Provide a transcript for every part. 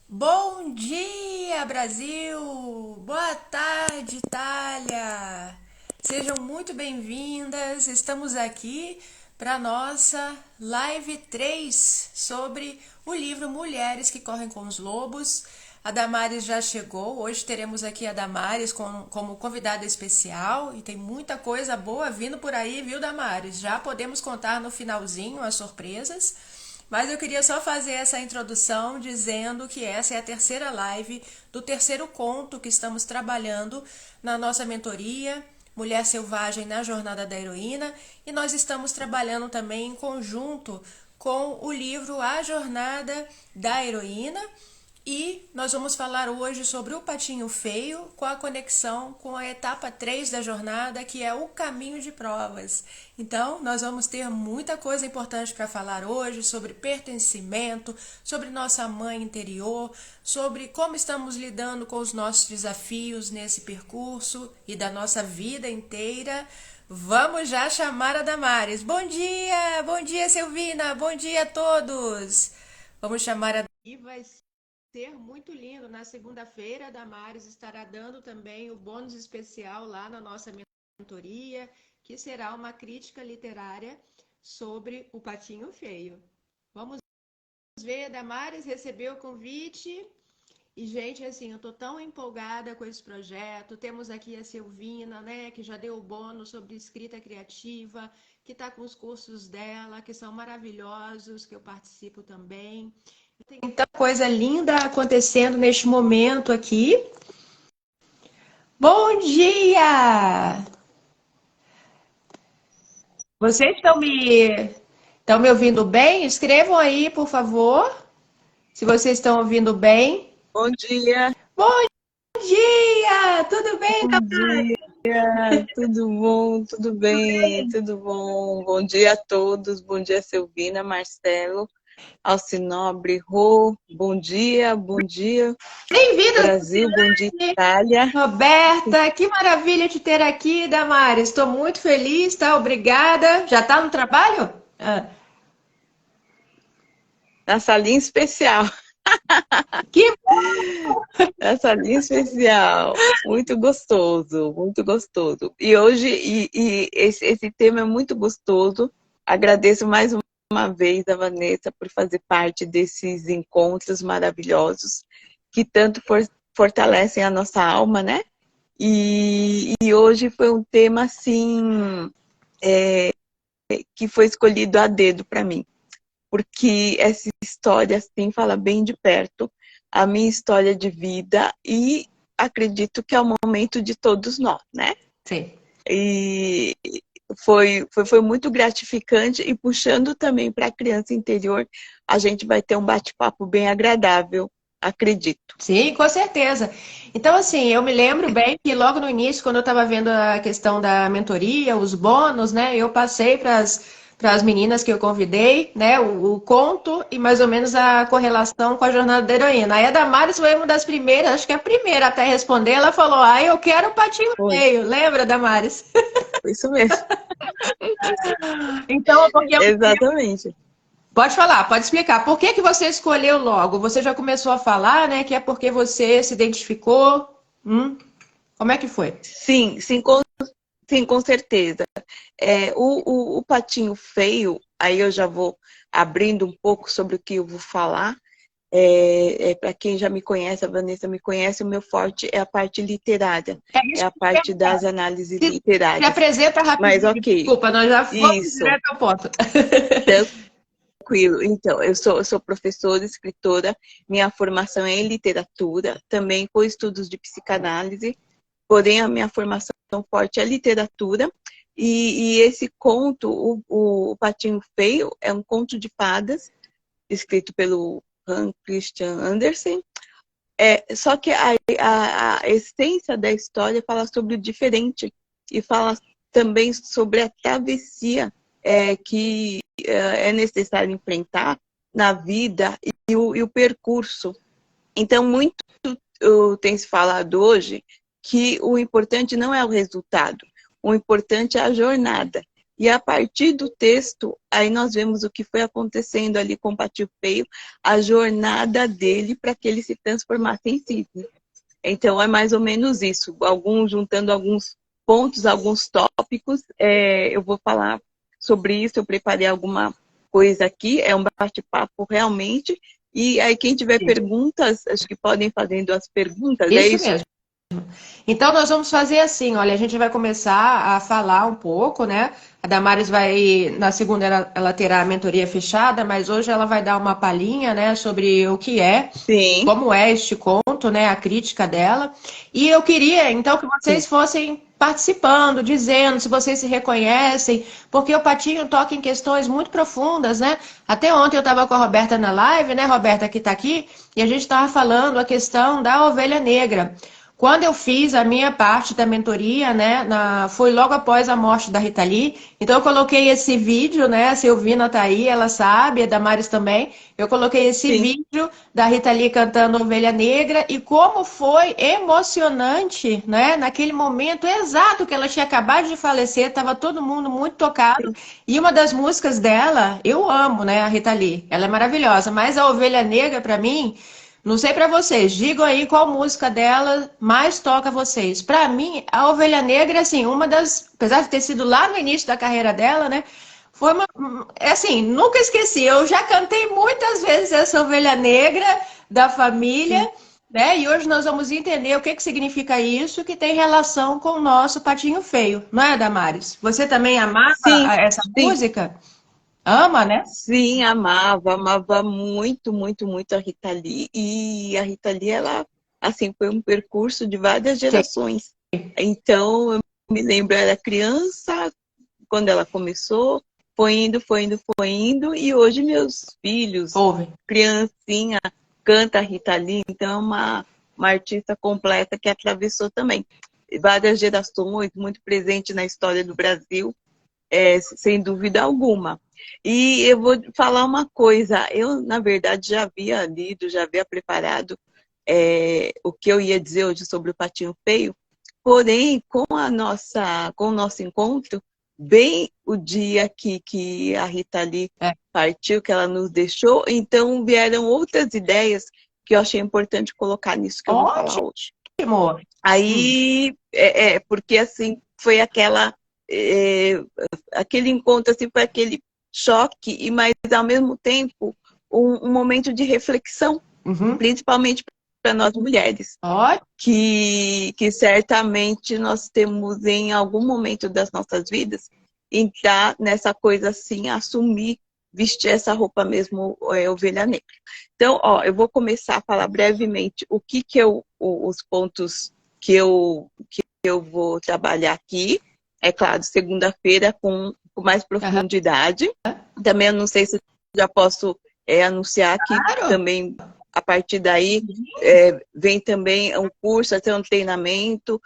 Bom dia, Brasil! Boa tarde, Itália! Sejam muito bem-vindas. Estamos aqui para nossa live 3 sobre o livro Mulheres que Correm com os Lobos. A Damares já chegou. Hoje teremos aqui a Damares como convidada especial e tem muita coisa boa vindo por aí, viu, Damares? Já podemos contar no finalzinho as surpresas. Mas eu queria só fazer essa introdução dizendo que essa é a terceira live do terceiro conto que estamos trabalhando na nossa mentoria Mulher Selvagem na Jornada da Heroína, e nós estamos trabalhando também em conjunto com o livro A Jornada da Heroína. E nós vamos falar hoje sobre o patinho feio, com a conexão com a etapa 3 da jornada, que é o caminho de provas. Então, nós vamos ter muita coisa importante para falar hoje sobre pertencimento, sobre nossa mãe interior, sobre como estamos lidando com os nossos desafios nesse percurso e da nossa vida inteira. Vamos já chamar a Damares. Bom dia, Silvina, bom dia a todos. Vamos chamar a... E vai ser muito lindo. Na segunda-feira, a Damares estará dando também o bônus especial lá na nossa mentoria, que será uma crítica literária sobre o Patinho Feio. Vamos ver, a Damares recebeu o convite. E, gente, assim, eu tô tão empolgada com esse projeto. Temos aqui a Silvina, né, que já deu o bônus sobre escrita criativa, que está com os cursos dela, que são maravilhosos, que eu participo também. Tem muita coisa linda acontecendo neste momento aqui. Bom dia! Vocês estão me ouvindo bem? Escrevam aí, por favor, se vocês estão ouvindo bem. Bom dia, Bom dia! Tudo bem, bom dia, tudo bom, tudo bem, tudo bom. Bom dia a todos, bom dia Silvina, Marcelo, Alcinobre, Rô, bom dia bem-vinda, Brasil, bom dia Itália. Roberta. Que maravilha te ter aqui, Damares. Estou muito feliz, tá? Obrigada. Já está no trabalho? Ah, Na salinha especial, que na salinha especial, muito gostoso. E hoje, esse tema é muito gostoso, agradeço mais uma vez a Vanessa por fazer parte desses encontros maravilhosos que tanto fortalecem a nossa alma, né? E hoje foi um tema assim que foi escolhido a dedo para mim, porque essa história assim fala bem de perto a minha história de vida e acredito que é o momento de todos nós, né? sim. E foi muito gratificante e puxando também para a criança interior, a gente vai ter um bate-papo bem agradável, acredito. Sim, com certeza. Então, assim, eu me lembro bem que logo no início, quando eu estava vendo a questão da mentoria, os bônus, né, eu passei para as meninas que eu convidei, né, o conto e mais ou menos a correlação com a jornada da heroína. Aí a Damares foi uma das primeiras, acho que a primeira até responder, ela falou, ah, eu quero o patinho Foi, feio, lembra, Damares? foi isso mesmo. Então, porque Exatamente. pode falar, pode explicar. Por que que você escolheu logo? Você já começou a falar, né? Que é porque você se identificou. Como é que foi? Sim, sim, com certeza. O patinho feio, aí eu já vou abrindo um pouco sobre o que eu vou falar. Para quem já me conhece, a Vanessa me conhece, o meu forte é a parte literária, É é isso a que eu ia parte perguntar. das análises Se literárias. apresenta Mas rapidinho. ok, Desculpa, nós já fomos isso, direto ao ponto. tranquilo. Então, eu sou professora, escritora, minha formação é em literatura, também com estudos de psicanálise, porém a minha formação forte é literatura. E esse conto, o Patinho Feio, é um conto de fadas, escrito pelo Hans Christian Andersen. Só que a essência da história fala sobre o diferente e fala também sobre a travessia que é necessário enfrentar na vida e o percurso. Então, muito tem se falado hoje que o importante não é o resultado, o importante é a jornada. E a partir do texto, aí nós vemos o que foi acontecendo ali com o Patinho Feio, a jornada dele para que ele se transformasse em cisne. Então é mais ou menos isso, juntando alguns pontos, alguns tópicos, eu vou falar sobre isso, eu preparei alguma coisa aqui, é um bate-papo realmente, e aí quem tiver perguntas, acho que podem fazendo as perguntas, é Isso isso? mesmo. Então, nós vamos fazer assim, olha, a gente vai começar a falar um pouco, né? A Damares vai, na segunda ela terá a mentoria fechada, mas hoje ela vai dar uma palhinha, né, sobre o que é, Sim, como é este conto, né, a crítica dela. E eu queria, então, que vocês sim, fossem participando, dizendo se vocês se reconhecem, porque o Patinho toca em questões muito profundas, né? Até ontem eu estava com a Roberta na live, né, Roberta, que está aqui, e a gente estava falando a questão da ovelha negra. Quando eu fiz a minha parte da mentoria, né, foi logo após a morte da Rita Lee, então eu coloquei esse vídeo, né, a Silvina tá aí, ela sabe, a Damares também, eu coloquei esse sim. vídeo da Rita Lee cantando Ovelha Negra e como foi emocionante, né, naquele momento exato que ela tinha acabado de falecer, estava todo mundo muito tocado, e uma das músicas dela, eu amo, né, a Rita Lee, ela é maravilhosa, mas a Ovelha Negra, para mim, não sei pra vocês, digam aí qual música dela mais toca vocês. Pra mim, a Ovelha Negra, assim, uma das, apesar de ter sido lá no início da carreira dela, né? Foi uma, assim, nunca esqueci. Eu já cantei muitas vezes essa Ovelha Negra da família, Sim, né? E hoje nós vamos entender o que que significa isso, que tem relação com o nosso Patinho Feio, não é, Damares? Você também amava sim, essa sim. música? Ama, né? Sim, amava muito, muito, muito a Rita Lee. E a Rita Lee, ela, assim, foi um percurso de várias Sei. gerações. Então, eu me lembro, eu era criança, quando ela começou, foi indo, e hoje meus filhos, Ouve. criancinha, canta a Rita Lee, então é uma artista completa que atravessou também várias gerações, muito presente na história do Brasil, sem dúvida alguma. E eu vou falar uma coisa, eu, na verdade, já havia lido, já havia preparado o que eu ia dizer hoje sobre o Patinho Feio, porém, com o nosso encontro, bem o dia que a Rita Lee É. partiu, que ela nos deixou, então vieram outras ideias que eu achei importante colocar nisso que eu vou falar hoje. Ótimo. Hum. Aí, porque assim, foi é, aquele encontro, assim, foi aquele choque, mas ao mesmo tempo um momento de reflexão, Uhum. principalmente para nós mulheres, Ótimo. que certamente nós temos em algum momento das nossas vidas entrar nessa coisa assim, assumir, vestir essa roupa mesmo, ovelha negra. Então, ó, eu vou começar a falar brevemente os pontos que eu vou trabalhar aqui. É claro, segunda-feira com mais Aham. profundidade. Também eu não sei se já posso anunciar que Claro. também, a partir daí, vem também um curso, até um treinamento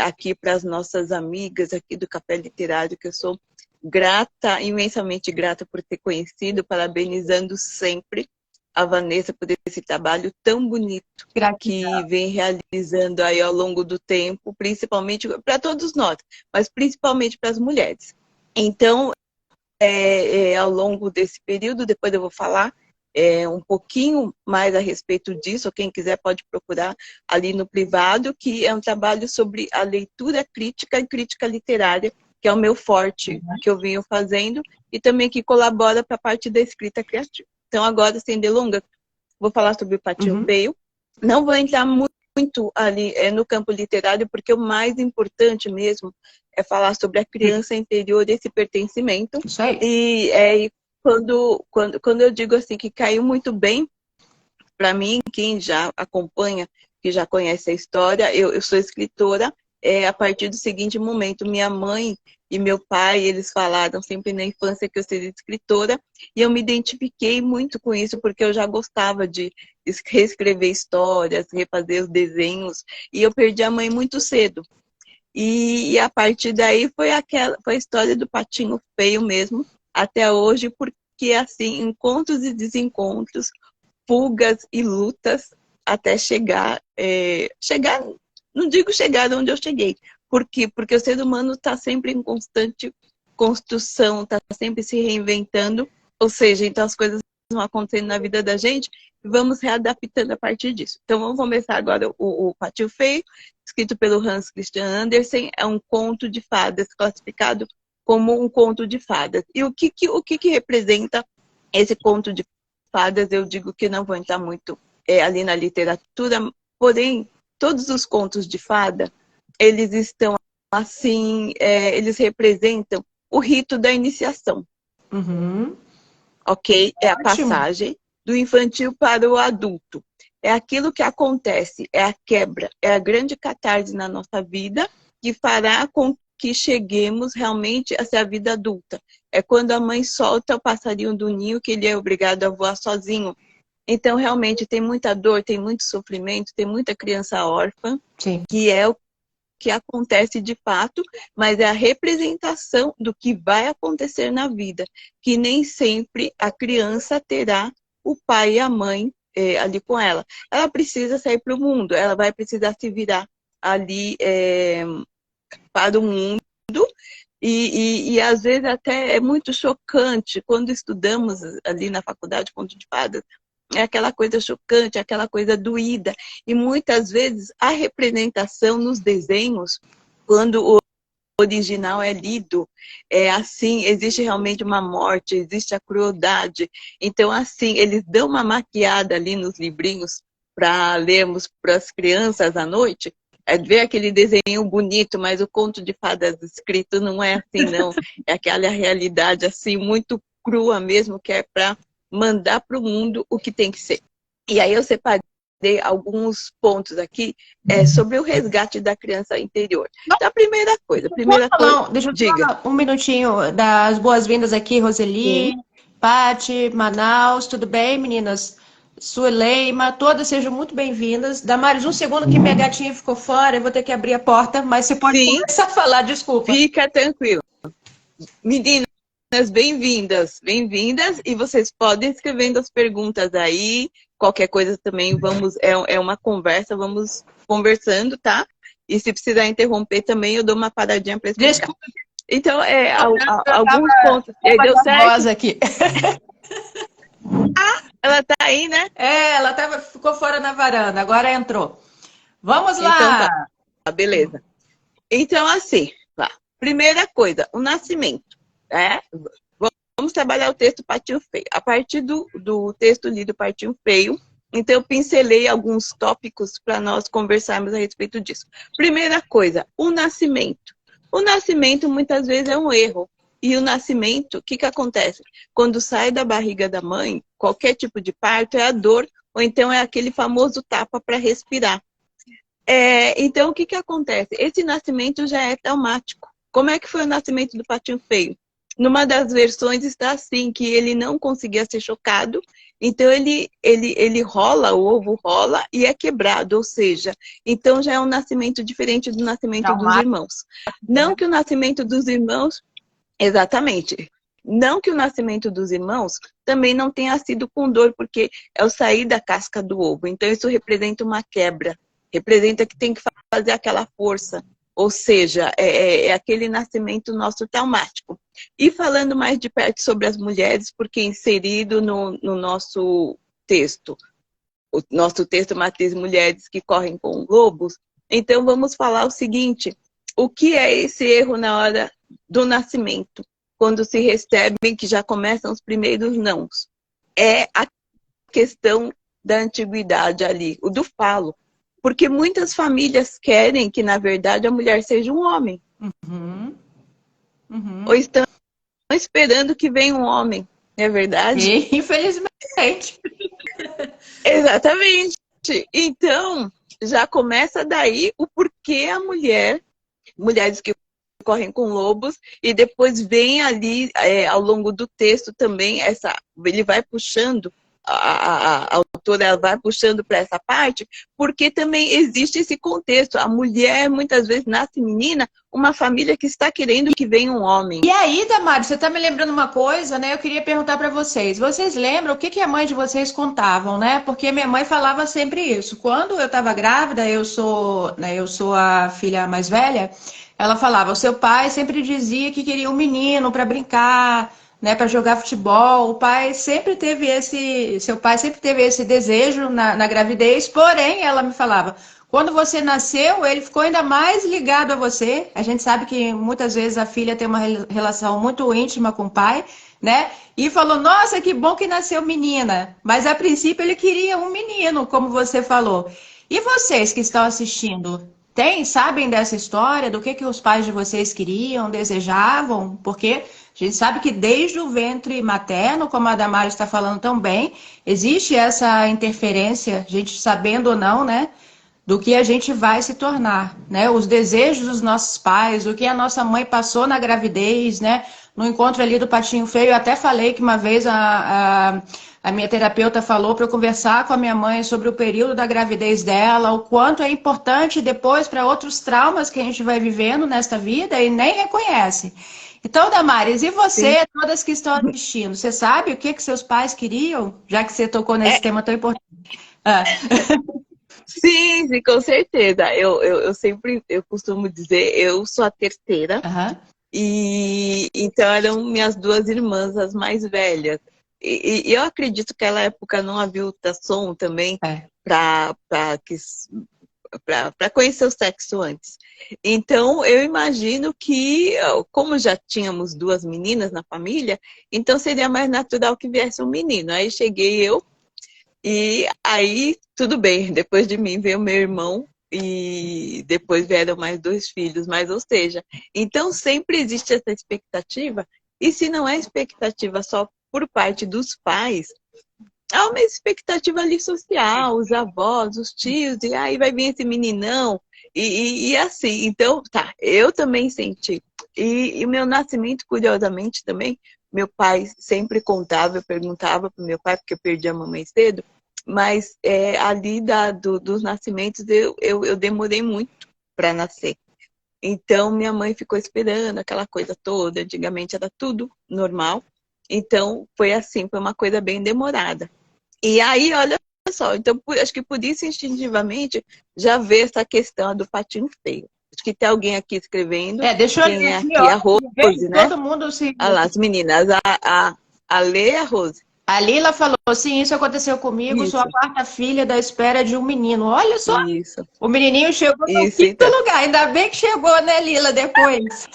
aqui para as nossas amigas aqui do Café Literário, que eu sou grata, imensamente grata por ter conhecido, parabenizando sempre a Vanessa por esse trabalho tão bonito que Gratidão. vem realizando aí ao longo do tempo, principalmente para todos nós, mas principalmente para as mulheres. Então, ao longo desse período, depois eu vou falar um pouquinho mais a respeito disso, quem quiser pode procurar ali no privado, que é um trabalho sobre a leitura crítica e crítica literária, que é o meu forte, que eu venho fazendo, e também que colabora para a parte da escrita criativa. Então, agora, sem delongas, vou falar sobre o Patinho Uhum. Feio. Não vou entrar muito ali no campo literário, porque o mais importante mesmo é falar sobre a criança interior, esse pertencimento. Isso aí. E quando eu digo assim que caiu muito bem, para mim, quem já acompanha, que já conhece a história, eu sou escritora a partir do seguinte momento. Minha mãe e meu pai, eles falaram sempre na infância que eu seria escritora, e eu me identifiquei muito com isso, porque eu já gostava de reescrever histórias, refazer os desenhos, e eu perdi a mãe muito cedo. E a partir daí foi a história do Patinho Feio mesmo, até hoje, porque assim, encontros e desencontros, fugas e lutas até chegar, não digo chegar onde eu cheguei, porque o ser humano está sempre em constante construção, está sempre se reinventando, ou seja, então as coisas vão acontecendo na vida da gente e vamos readaptando a partir disso. Então vamos começar agora o Pátio Feio, escrito pelo Hans Christian Andersen, é um conto de fadas, classificado como um conto de fadas. E o que representa esse conto de fadas? Eu digo que não vou entrar muito ali na literatura, porém, todos os contos de fada, eles estão assim, eles representam o rito da iniciação. Uhum. Ok? É a Ótimo. passagem do infantil para o adulto. É aquilo que acontece, é a quebra, é a grande catarse na nossa vida que fará com que cheguemos realmente a ser a vida adulta. É quando a mãe solta o passarinho do ninho que ele é obrigado a voar sozinho. Então, realmente, tem muita dor, tem muito sofrimento, tem muita criança órfã, Sim. que é o que acontece de fato, mas é a representação do que vai acontecer na vida, que nem sempre a criança terá o pai e a mãe ali com ela. Ela precisa sair para o mundo, ela vai precisar se virar ali para o mundo, e às vezes até é muito chocante quando estudamos ali na faculdade Conto de Fadas, é aquela coisa chocante, aquela coisa doída. E muitas vezes a representação nos desenhos, quando o original é lido, é assim, existe realmente uma morte, existe a crueldade. Então, assim, eles dão uma maquiada ali nos livrinhos para lermos para as crianças à noite. É ver aquele desenho bonito, mas o conto de fadas escrito não é assim, não. É aquela realidade assim, muito crua mesmo, que é para mandar para o mundo o que tem que ser. E aí eu separei alguns pontos aqui sobre o resgate da criança interior. Então, a primeira coisa, Deixa eu diga. falar um minutinho das boas-vindas aqui, Roseli, Sim. Pati, Manaus, tudo bem, meninas? Sueleima, todas sejam muito bem-vindas. Damares, um segundo que minha gatinha ficou fora, eu vou ter que abrir a porta, mas você pode Sim, começar a falar, desculpa. fica tranquilo. Meninas, bem-vindas, bem-vindas, e vocês podem escrevendo as perguntas aí, qualquer coisa também, é uma conversa, vamos conversando, tá? E se precisar interromper também, eu dou uma paradinha para explicar. Desculpa. Então, alguns pontos. Deu certo? Aqui. Ela tá aí, né? Ela ficou fora na varanda, agora entrou. Vamos lá! Então tá, beleza. Então, assim, lá. Primeira coisa, o nascimento. Vamos trabalhar o texto Patinho Feio. A partir do texto lido Patinho Feio, então eu pincelei alguns tópicos para nós conversarmos a respeito disso. Primeira coisa, o nascimento. O nascimento muitas vezes é um erro. E o nascimento, o que acontece? Quando sai da barriga da mãe, qualquer tipo de parto é a dor, ou então é aquele famoso tapa para respirar. Então, o que acontece? Esse nascimento já é traumático. Como é que foi o nascimento do Patinho Feio? Numa das versões está assim, que ele não conseguia ser chocado, então ele rola, o ovo rola e é quebrado, ou seja, então já é um nascimento diferente do nascimento dos irmãos. Não que o nascimento dos irmãos, exatamente, não que o nascimento dos irmãos também não tenha sido com dor, porque é o sair da casca do ovo, então isso representa uma quebra, representa que tem que fazer aquela força. Ou seja, é aquele nascimento nosso traumático. E falando mais de perto sobre as mulheres, porque inserido no nosso texto, o nosso texto Matriz Mulheres que Correm com Lobos, então vamos falar o seguinte, o que é esse erro na hora do nascimento? Quando se recebem, que já começam os primeiros nãos. É a questão da antiguidade ali, o do falo. Porque muitas famílias querem que, na verdade, a mulher seja um homem. Uhum. Uhum. Ou estão esperando que venha um homem, não é verdade? Infelizmente. Exatamente. Então, já começa daí o porquê a mulheres que correm com lobos, e depois vem ali, ao longo do texto também, ele vai puxando, a autora ela vai puxando para essa parte, porque também existe esse contexto. A mulher muitas vezes nasce menina, uma família que está querendo que venha um homem. E aí, Damares, você está me lembrando uma coisa, né? Eu queria perguntar para vocês. Vocês lembram o que a mãe de vocês contavam, né? Porque minha mãe falava sempre isso. Quando eu estava grávida, eu sou a filha mais velha, ela falava, o seu pai sempre dizia que queria um menino para brincar, né, para jogar futebol. O pai sempre teve seu pai sempre teve esse desejo na gravidez, porém, ela me falava, quando você nasceu, ele ficou ainda mais ligado a você. A gente sabe que muitas vezes a filha tem uma relação muito íntima com o pai, né? E falou: Nossa, que bom que nasceu menina. Mas a princípio ele queria um menino, como você falou. E vocês que estão assistindo, sabem dessa história, do que os pais de vocês queriam, desejavam? Porque a gente sabe que desde o ventre materno, como a Damares está falando tão bem, existe essa interferência, a gente sabendo ou não, né? Do que a gente vai se tornar, né? Os desejos dos nossos pais, o que a nossa mãe passou na gravidez, né? No encontro ali do Patinho Feio, eu até falei que uma vez a minha terapeuta falou para eu conversar com a minha mãe sobre o período da gravidez dela, o quanto é importante depois para outros traumas que a gente vai vivendo nesta vida e nem reconhece. Então, Damares, e Sim. você, todas que estão assistindo, você sabe o que seus pais queriam, já que você tocou nesse É, tema tão importante? Ah, sim, sim, com certeza. Eu sempre, eu costumo dizer, eu sou a terceira, aham, e então eram minhas duas irmãs, as mais velhas. E eu acredito que naquela época não havia ultrassom também é. para conhecer o sexo antes. Então, eu imagino que, como já tínhamos duas meninas na família, então seria mais natural que viesse um menino. Aí cheguei eu, e aí tudo bem. Depois de mim veio meu irmão, e depois vieram mais dois filhos. Mas, ou seja, então sempre existe essa expectativa, e se não é expectativa só por parte dos pais, há uma expectativa ali social, os avós, os tios, e aí vai vir esse meninão, e assim. Então, tá, eu também senti. E o meu nascimento, curiosamente, também, meu pai sempre contava, eu perguntava para o meu pai, porque eu perdi a mamãe cedo, mas ali dos nascimentos eu demorei muito para nascer. Então, minha mãe ficou esperando aquela coisa toda, antigamente era tudo normal, então foi assim, foi uma coisa bem demorada. E aí, olha só, então acho que por isso instintivamente já vê essa questão do patinho feio. Acho que tem alguém aqui escrevendo. Deixa eu ler Quem é aqui, aqui? ó. A Vejo Rose, né? todo mundo se. Olha lá, as meninas. A Lê e a Rose. A Lila falou: sim, isso aconteceu comigo. Sou a Isso, quarta filha da espera de um menino. Olha só, isso, o menininho chegou no isso, quinto então. lugar. Ainda bem que chegou, né, Lila, depois.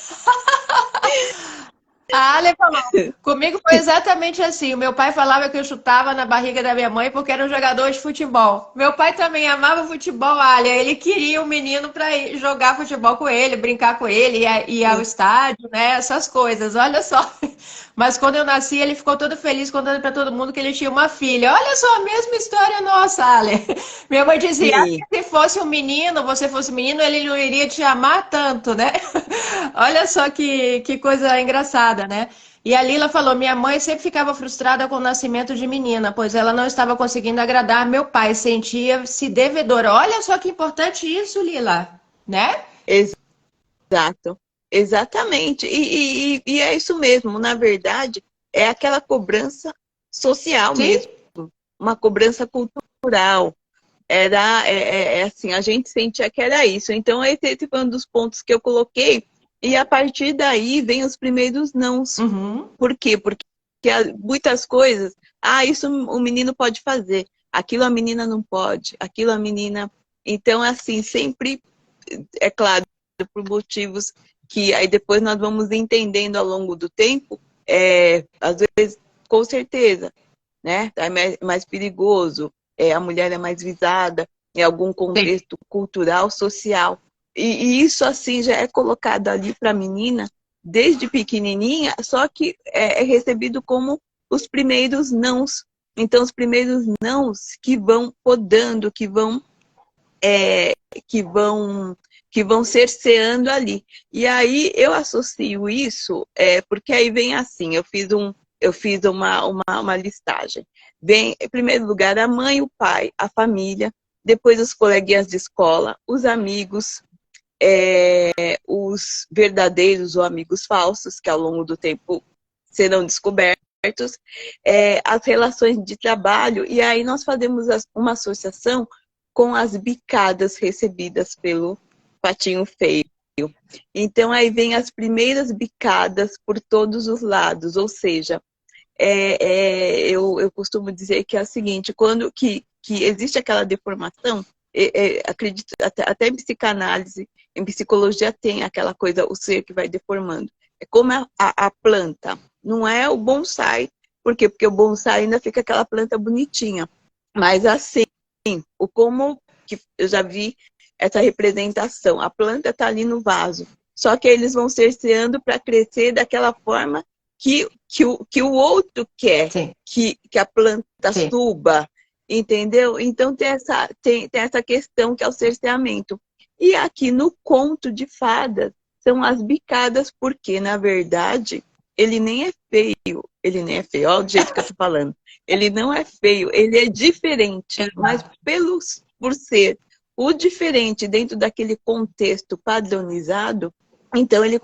A Ale falou, comigo foi exatamente assim. O meu pai falava que eu chutava na barriga da minha mãe porque era um jogador de futebol. Meu pai também amava futebol, Ale. Ele queria um menino para ir jogar futebol com ele, brincar com ele, ir ao estádio, né? Essas coisas. Olha só. Mas quando eu nasci, ele ficou todo feliz contando para todo mundo que ele tinha uma filha. Olha só, a mesma história nossa, Ale. Minha mãe dizia, acho Sim, que se fosse um menino, você fosse um menino, ele não iria te amar tanto, né? Olha só que coisa engraçada, né? E a Lila falou: minha mãe sempre ficava frustrada com o nascimento de menina, pois ela não estava conseguindo agradar meu pai, sentia-se devedora. Olha só que importante isso, Lila, né? exato. Exatamente. E é isso mesmo. Na verdade, é aquela cobrança social Sim? mesmo. Uma cobrança cultural. Assim, a gente sentia que era isso. Então, esse foi um dos pontos que eu coloquei, e a partir daí vem os primeiros nãos. Uhum. Por quê? Porque muitas coisas, isso o menino pode fazer, aquilo a menina não pode, aquilo a menina. Então, assim, sempre, é claro, por motivos que aí depois nós vamos entendendo ao longo do tempo, às vezes, com certeza, né? É mais perigoso, a mulher é mais visada em algum Sim. contexto cultural, social. E isso, assim, já é colocado ali para a menina desde pequenininha, só que é recebido como os primeiros nãos. Então, os primeiros nãos que vão podando, é, que vão que vão cerceando ali. E aí eu associo isso, porque aí vem assim, eu fiz uma listagem. Vem, em primeiro lugar, a mãe, o pai, a família, depois os coleguinhas de escola, os amigos, os verdadeiros ou amigos falsos, que ao longo do tempo serão descobertos, as relações de trabalho, e aí nós fazemos uma associação com as bicadas recebidas pelo patinho feio. Então aí vem as primeiras bicadas por todos os lados, ou seja, eu costumo dizer que é o seguinte, quando que existe aquela deformação, acredito, até em psicanálise, em psicologia tem aquela coisa, o ser que vai deformando. É como a planta, não é o bonsai. Por quê? Porque o bonsai ainda fica aquela planta bonitinha. Mas assim, como que eu já vi essa representação, a planta está ali no vaso, só que eles vão cerceando para crescer daquela forma que o outro quer Sim. que a planta Sim. suba, entendeu? Então tem essa questão que é o cerceamento. E aqui no conto de fadas são as bicadas, porque, na verdade, ele nem é feio. Ele nem é feio, olha o jeito que eu tô falando. Ele não é feio, ele é diferente. Mas por ser o diferente dentro daquele contexto padronizado, então ele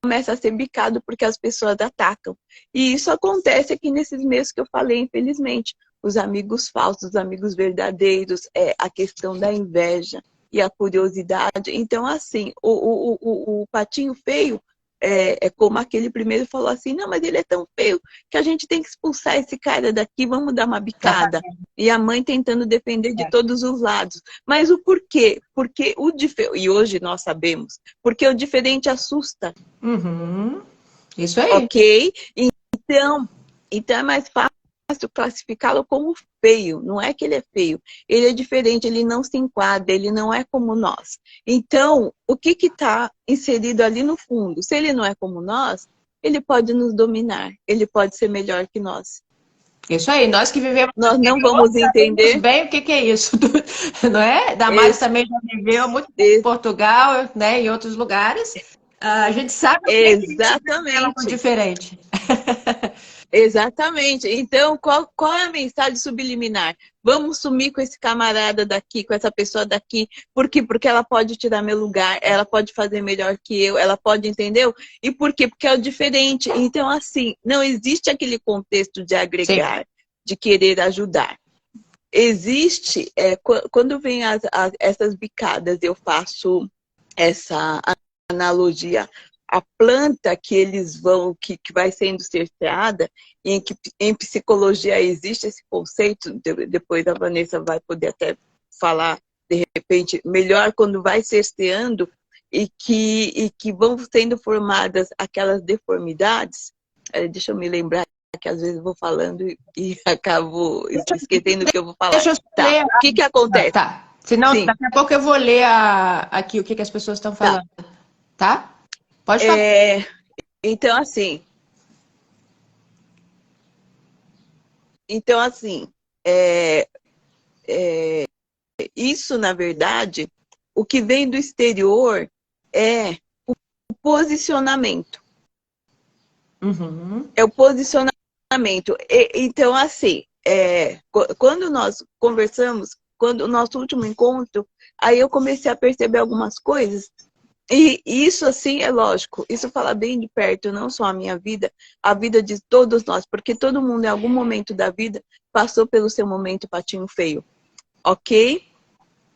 começa a ser bicado porque as pessoas atacam. E isso acontece aqui nesses meios que eu falei, infelizmente. Os amigos falsos, os amigos verdadeiros, a questão da inveja e a curiosidade. Então, assim, o patinho feio é como aquele primeiro falou assim, não, mas ele é tão feio que a gente tem que expulsar esse cara daqui, vamos dar uma bicada. E a mãe tentando defender de todos os lados. Mas o porquê? Porque e hoje nós sabemos, porque o diferente assusta. Uhum. Isso aí. Ok? Então é mais fácil classificá-lo como feio. Não é que ele é feio. Ele é diferente, ele não se enquadra, ele não é como nós. Então, o que está inserido ali no fundo? Se ele não é como nós, ele pode nos dominar. Ele pode ser melhor que nós. Isso aí, nós que vivemos Nós não vamos entender bem o que é isso, não é? Damares também já viveu muito em Portugal, né, em outros lugares. A gente sabe o que é exatamente diferente. Exatamente. Então, qual é a mensagem subliminar? Vamos sumir com esse camarada daqui, com essa pessoa daqui. Por quê? Porque ela pode tirar meu lugar, ela pode fazer melhor que eu, ela pode, entendeu? E por quê? Porque é o diferente. Então, assim, não existe aquele contexto de agregar, sim, de querer ajudar. Existe, quando vem essas bicadas, eu faço essa analogia, a planta que eles vão, que vai sendo cerceada, em que em psicologia existe esse conceito, depois a Vanessa vai poder até falar, de repente, melhor quando vai cerceando, e que vão sendo formadas aquelas deformidades. Deixa eu me lembrar, que às vezes eu vou falando e acabo esquecendo o que eu vou falar. Tá. O que acontece? Tá. Senão, sim, daqui a pouco eu vou ler aqui o que as pessoas estão falando. Tá? Pode falar. Então, assim, isso, na verdade, o que vem do exterior é o posicionamento. Uhum. É o posicionamento. Então, assim, quando nós conversamos, quando o nosso último encontro, aí eu comecei a perceber algumas coisas. E isso, assim, é lógico, isso fala bem de perto, não só a minha vida, a vida de todos nós, porque todo mundo, em algum momento da vida, passou pelo seu momento patinho feio, ok?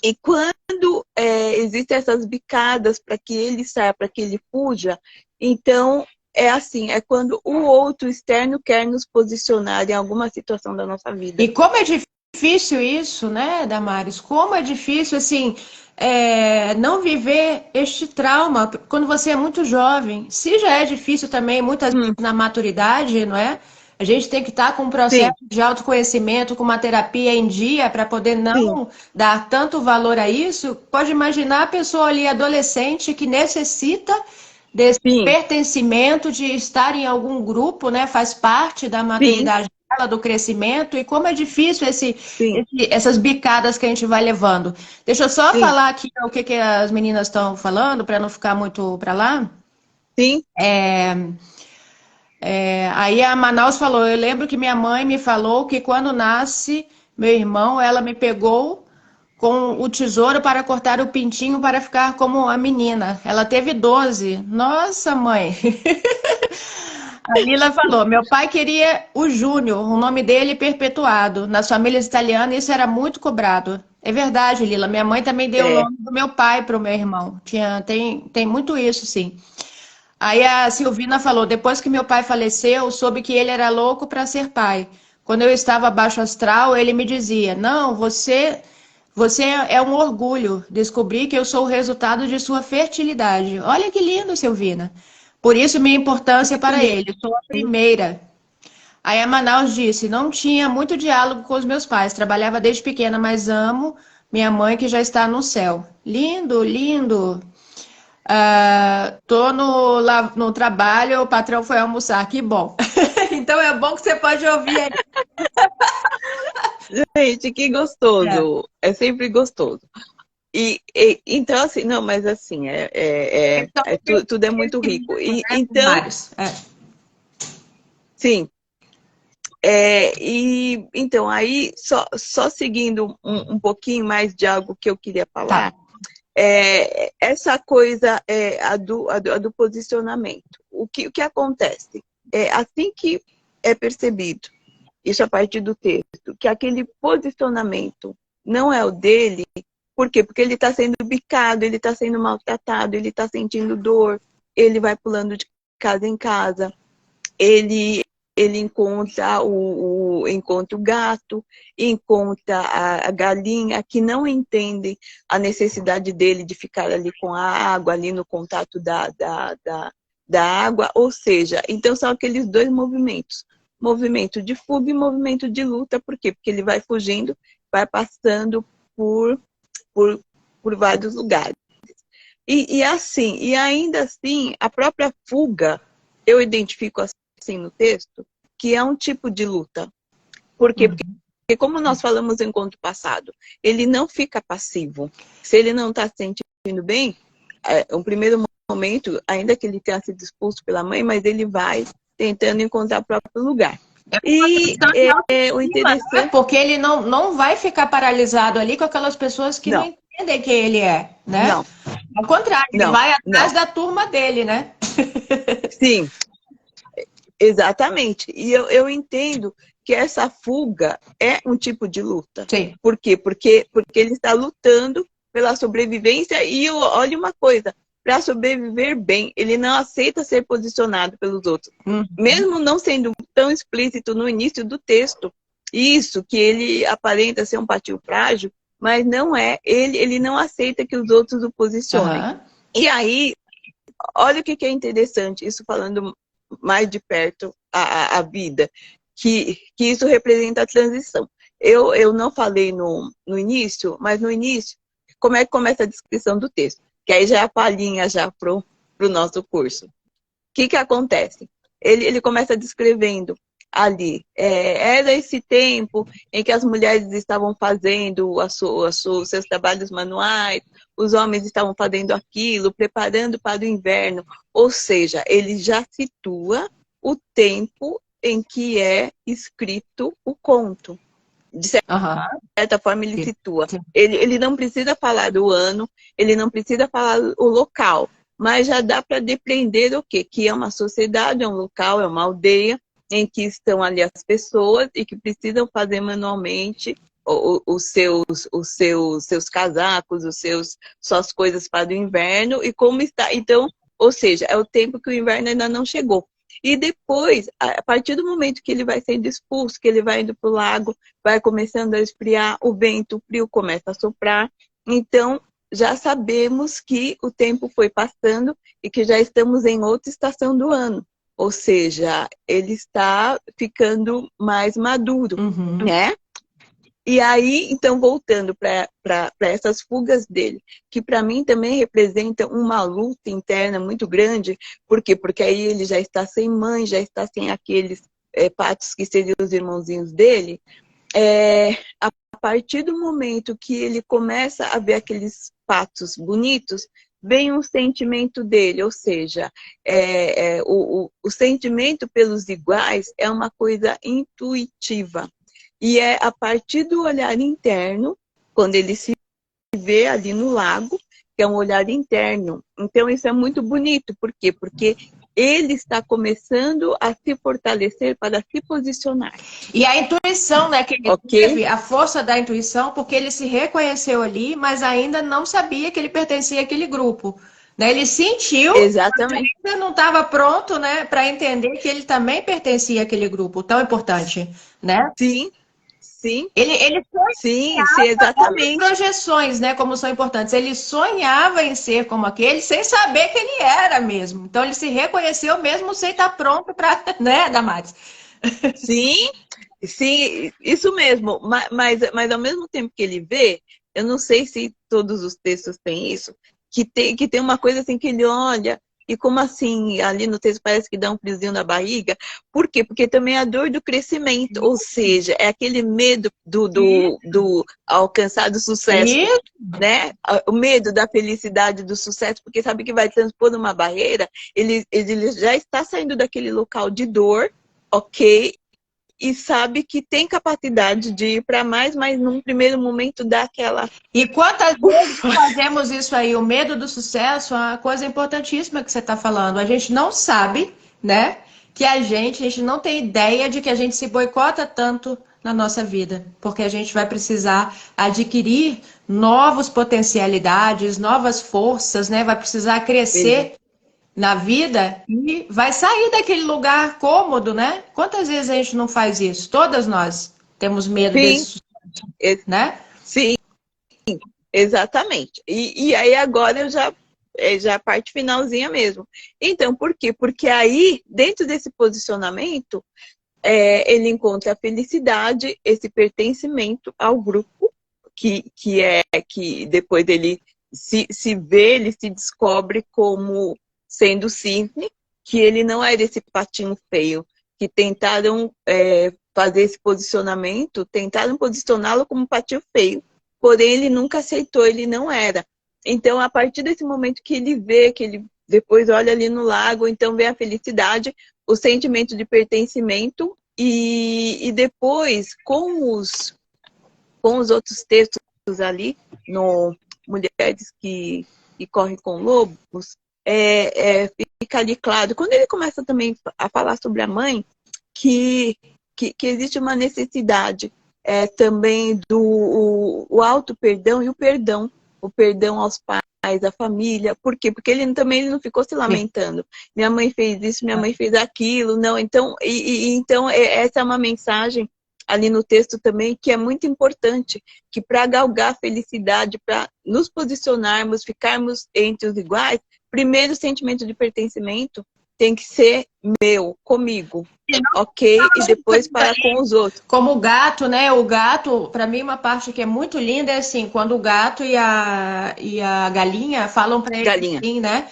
E quando existem essas bicadas para que ele saia, para que ele fuja, então é assim, é quando o outro externo quer nos posicionar em alguma situação da nossa vida. E como é difícil isso, né, Damares? Como é difícil, assim, não viver este trauma quando você é muito jovem. Se já é difícil também, muitas vezes na maturidade, não é? A gente tem que estar com um processo de autoconhecimento, com uma terapia em dia, para poder não dar tanto valor a isso. Pode imaginar a pessoa ali, adolescente, que necessita desse pertencimento, de estar em algum grupo, né? Faz parte da maturidade dela, do crescimento, e como é difícil essas bicadas que a gente vai levando. Deixa eu só falar aqui o que as meninas estão falando, para não ficar muito para lá. Sim. Aí a Manaus falou, eu lembro que minha mãe me falou que quando nasce meu irmão, ela me pegou com o tesouro para cortar o pintinho para ficar como a menina. Ela teve 12. Nossa, mãe! A Lila falou, meu pai queria o Júnior, o nome dele perpetuado. Nas famílias italianas isso era muito cobrado. É verdade, Lila. Minha mãe também deu o É, nome do meu pai para o meu irmão. Tem muito isso, sim. Aí a Silvina falou: depois que meu pai faleceu, soube que ele era louco para ser pai. Quando eu estava baixo astral, ele me dizia: não, você é um orgulho. Descobri que eu sou o resultado de sua fertilidade. Olha que lindo, Silvina. Por isso, minha importância muito para lindo. ele. Sou a primeira. Aí a Manaus disse: não tinha muito diálogo com os meus pais. Trabalhava desde pequena, mas amo minha mãe que já está no céu. Lindo, lindo. Tô no trabalho, o patrão foi almoçar, que bom. Então é bom que você pode ouvir aí. Gente, que É. gostoso. É sempre gostoso. Então, assim, não, mas assim, Então, tudo é muito rico. E, né, então, vários. É. sim, e então, aí, só seguindo um pouquinho mais de algo que eu queria Tá. falar, essa coisa a do posicionamento. O que acontece? Assim que é percebido, isso a partir do texto, que aquele posicionamento não é o dele, por quê? Porque ele está sendo bicado, ele está sendo maltratado, ele está sentindo dor, ele vai pulando de casa em casa, ele, ele encontra o gato, encontra a galinha, que não entende a necessidade dele de ficar ali com a água, ali no contato da água, ou seja, então são aqueles dois movimentos, movimento de fuga e movimento de luta, por quê? Porque ele vai fugindo, vai passando por, por, por vários lugares. E ainda assim, a própria fuga, eu identifico assim no texto, que é um tipo de luta. Por quê? Porque, Uhum. como nós falamos em encontro passado, ele não fica passivo. Se ele não está se sentindo bem, um primeiro momento, ainda que ele tenha sido expulso pela mãe, mas ele vai tentando encontrar o próprio lugar. É uma E questão de o autoestima, né? interessante, Porque ele não vai ficar paralisado ali com aquelas pessoas que não não, entendem quem ele é, né? não, Ao contrário, ele não, vai atrás não. da turma dele, né? Sim, exatamente. E eu entendo que essa fuga é um tipo de luta. Sim. Por quê? Porque ele está lutando pela sobrevivência e olha uma coisa, para sobreviver bem, ele não aceita ser posicionado pelos outros. Uhum. Mesmo não sendo tão explícito no início do texto, isso, que ele aparenta ser um patinho frágil, mas não é. Ele não aceita que os outros o posicionem. Aham. E aí, olha o que é interessante, isso falando mais de perto a vida, que isso representa a transição. Eu não falei no início, mas no início, como é que começa a descrição do texto? Que aí já é a palhinha já pro nosso curso. O que acontece? Ele começa descrevendo ali, era esse tempo em que as mulheres estavam fazendo os seus trabalhos manuais, os homens estavam fazendo aquilo, preparando para o inverno. Ou seja, ele já situa o tempo em que é escrito o conto. De Aham. certa forma, ele Sim. situa. Sim. Ele não precisa falar do ano, ele não precisa falar o local, mas já dá para depreender o quê? Que é uma sociedade, é um local, é uma aldeia, em que estão ali as pessoas e que precisam fazer manualmente os seus casacos, suas coisas para o inverno, e como está. Então, ou seja, é o tempo que o inverno ainda não chegou. E depois, a partir do momento que ele vai sendo expulso, que ele vai indo para o lago, vai começando a esfriar, o vento frio começa a soprar. Então, já sabemos que o tempo foi passando e que já estamos em outra estação do ano. Ou seja, ele está ficando mais maduro, Uhum. né? E aí, então, voltando para essas fugas dele, que para mim também representam uma luta interna muito grande. Por quê? Porque aí ele já está sem mãe, já está sem aqueles patos que seriam os irmãozinhos dele. A partir do momento que ele começa a ver aqueles patos bonitos, vem um sentimento dele, ou seja, o sentimento pelos iguais é uma coisa intuitiva. E é a partir do olhar interno, quando ele se vê ali no lago, que é um olhar interno. Então, isso é muito bonito. Por quê? Porque ele está começando a se fortalecer para se posicionar. E a intuição, né, que ele Ok? teve, a força da intuição, porque ele se reconheceu ali, mas ainda não sabia que ele pertencia àquele grupo. Né? Ele sentiu, mas Exatamente. ainda não estava pronto, né, para entender que ele também pertencia àquele grupo tão importante, né? Sim, sim, Ele sim, sim, as exatamente. projeções, né, como são importantes. Ele sonhava em ser como aquele, sem saber que ele era mesmo. Então ele se reconheceu mesmo sem estar pronto para, né, Damares? Sim, sim, isso mesmo. Mas ao mesmo tempo que ele vê, eu não sei se todos os textos têm isso, que tem uma coisa assim que ele olha, e como assim, ali no texto parece que dá um friozinho na barriga. Por quê? Porque também é a dor do crescimento, ou seja, é aquele medo do alcançar do sucesso, Isso. né? O medo da felicidade, do sucesso, porque sabe que vai transpor uma barreira, ele já está saindo daquele local de dor, ok? E sabe que tem capacidade de ir para mais, mas num primeiro momento dá aquela. E quantas vezes Ufa! fazemos isso aí? O medo do sucesso é uma coisa importantíssima que você está falando. A gente não sabe, né? Que a gente não tem ideia de que a gente se boicota tanto na nossa vida, porque a gente vai precisar adquirir novas potencialidades, novas forças, né? Vai precisar Exa- crescer na vida e vai sair daquele lugar cômodo, né? Quantas vezes a gente não faz isso? Todas nós temos medo Sim, desse, e- né? sim, exatamente. E aí agora eu já já a parte finalzinha mesmo. Então, por quê? Porque aí, dentro desse posicionamento, ele encontra a felicidade, esse pertencimento ao grupo, que depois ele se vê, ele se descobre como sendo cisne, que ele não era esse patinho feio, que tentaram fazer esse posicionamento, tentaram posicioná-lo como patinho feio, porém ele nunca aceitou, ele não era. Então, a partir desse momento que ele vê, que ele depois olha ali no lago, então vê a felicidade, o sentimento de pertencimento, e depois, com os outros textos ali, no Mulheres que Correm com Lobos, fica ali claro. Quando ele começa também a falar sobre a mãe, que existe uma necessidade também do o auto-perdão e o perdão aos pais, à família. Por quê? Porque ele não ficou se lamentando. Minha mãe fez isso, minha mãe fez aquilo. Não, então, então essa é uma mensagem ali no texto também que é muito importante, que para galgar a felicidade, para nos posicionarmos, ficarmos entre os iguais, primeiro o sentimento de pertencimento tem que ser meu, comigo, ok? E depois para com os outros. Como o gato, né? O gato, para mim, uma parte que é muito linda é assim, quando o gato e a galinha falam para ele Galinha. assim, né?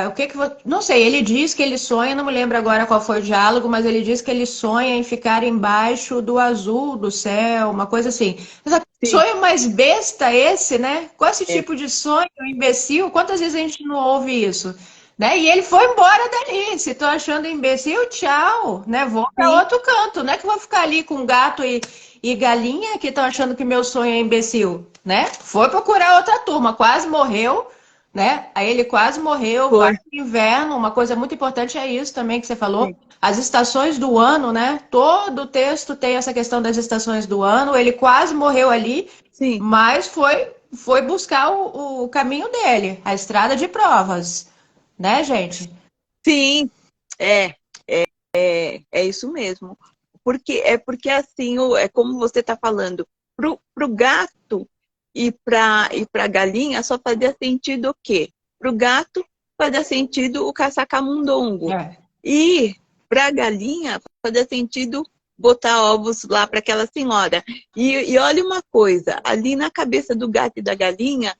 O que que não sei, ele diz que ele sonha, não me lembro agora qual foi o diálogo, mas ele diz que ele sonha em ficar embaixo do azul do céu, uma coisa assim. Mas Sim, sonho mais besta esse, né? Qual esse é, tipo de sonho, imbecil? Quantas vezes a gente não ouve isso? Né? E ele foi embora dali. Se tô achando imbecil, tchau, né? Vou para sim, outro canto, não é que eu vou ficar ali com gato e galinha que estão achando que meu sonho é imbecil, né? Foi procurar outra turma, quase morreu, né? Aí ele quase morreu, vai foi. pro inverno. Uma coisa muito importante é isso também que você falou. Sim, As estações do ano, né? Todo o texto tem essa questão das estações do ano. Ele quase morreu ali, sim, mas foi buscar o caminho dele, a estrada de provas. Né, gente? sim, é, é isso mesmo. Porque assim, é como você está falando, pro gato e pra galinha só fazia sentido o quê? Pro gato fazia sentido o caçar camundongo. É. E pra galinha fazia sentido botar ovos lá para aquela senhora. E olha uma coisa, ali na cabeça do gato e da galinha,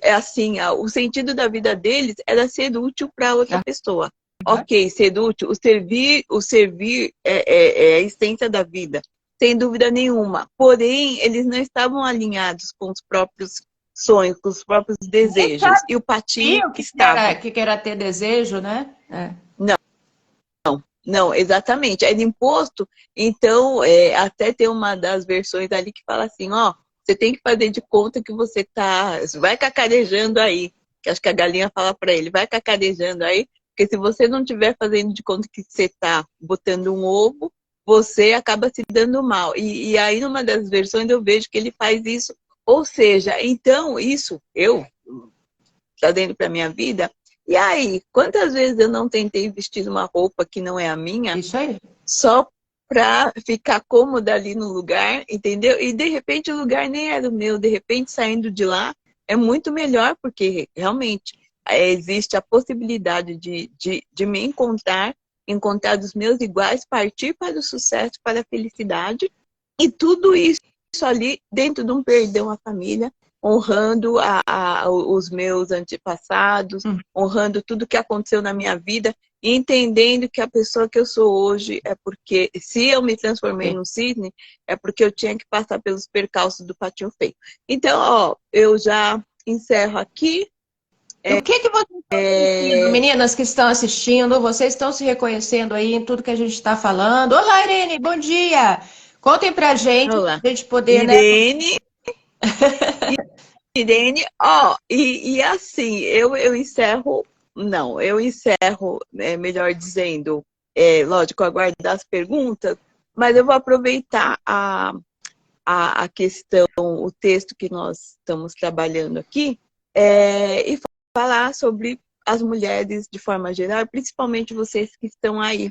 é assim, o sentido da vida deles era ser útil para outra pessoa. Ok, ser útil, o servir é a essência da vida, sem dúvida nenhuma. Porém, eles não estavam alinhados com os próprios sonhos, com os próprios Nem desejos. E o patinho sabia o estava. que era ter desejo, né? É. Não, não, exatamente. Era imposto. Então, até tem uma das versões ali que fala assim, ó, você tem que fazer de conta que vai cacarejando aí. Que acho que a galinha fala para ele, vai cacarejando aí, porque Porque se você não estiver fazendo de conta que você está botando um ovo, você acaba se dando mal. E aí, numa das versões, eu vejo que ele faz isso. Ou seja, então, isso, trazendo para minha vida. E aí, quantas vezes eu não tentei vestir uma roupa que não é a minha, Isso aí. só para ficar cômoda ali no lugar, entendeu? E de repente o lugar nem era o meu, de repente saindo de lá é muito melhor, porque realmente existe a possibilidade de me encontrar dos meus iguais, partir para o sucesso, para a felicidade, e tudo isso ali dentro de um perdão à família, honrando os meus antepassados, honrando tudo que aconteceu na minha vida, e entendendo que a pessoa que eu sou hoje é porque, se eu me transformei num cisne, é porque eu tinha que passar pelos percalços do patinho feio. Então, ó, eu já encerro aqui. O que vocês estão sentindo, meninas que estão assistindo? Vocês estão se reconhecendo aí em tudo que a gente está falando? Olá, Irene, bom dia! Contem pra gente, Olá. pra gente poder, né? Irene, ó, e assim, eu encerro, não, eu encerro, melhor dizendo, lógico, aguardar as perguntas, mas eu vou aproveitar a questão, o texto que nós estamos trabalhando aqui, e falar sobre as mulheres de forma geral, principalmente vocês que estão aí,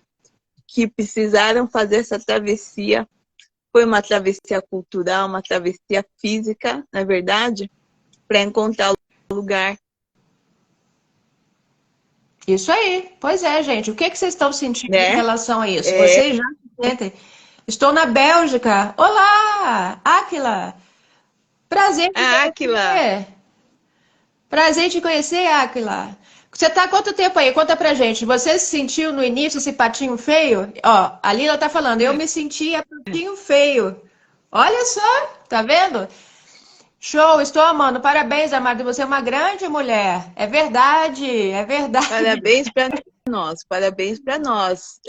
que precisaram fazer essa travessia. Foi uma travessia cultural, uma travessia física, na verdade, para encontrar o lugar. Isso aí. Pois é, gente. O que vocês estão sentindo em Né? relação a isso? Vocês já se sentem? Estou na Bélgica. Olá, Áquila. Prazer em te Áquila. conhecer. Prazer em te conhecer, Áquila. Você tá há quanto tempo aí? Conta pra gente. Você se sentiu no início esse patinho feio? Ó, a Lila tá falando, eu me sentia patinho feio. Olha só, tá vendo? Show, estou amando. Parabéns, Amado. Você é uma grande mulher. É verdade, é verdade. Parabéns para nós, parabéns para nós.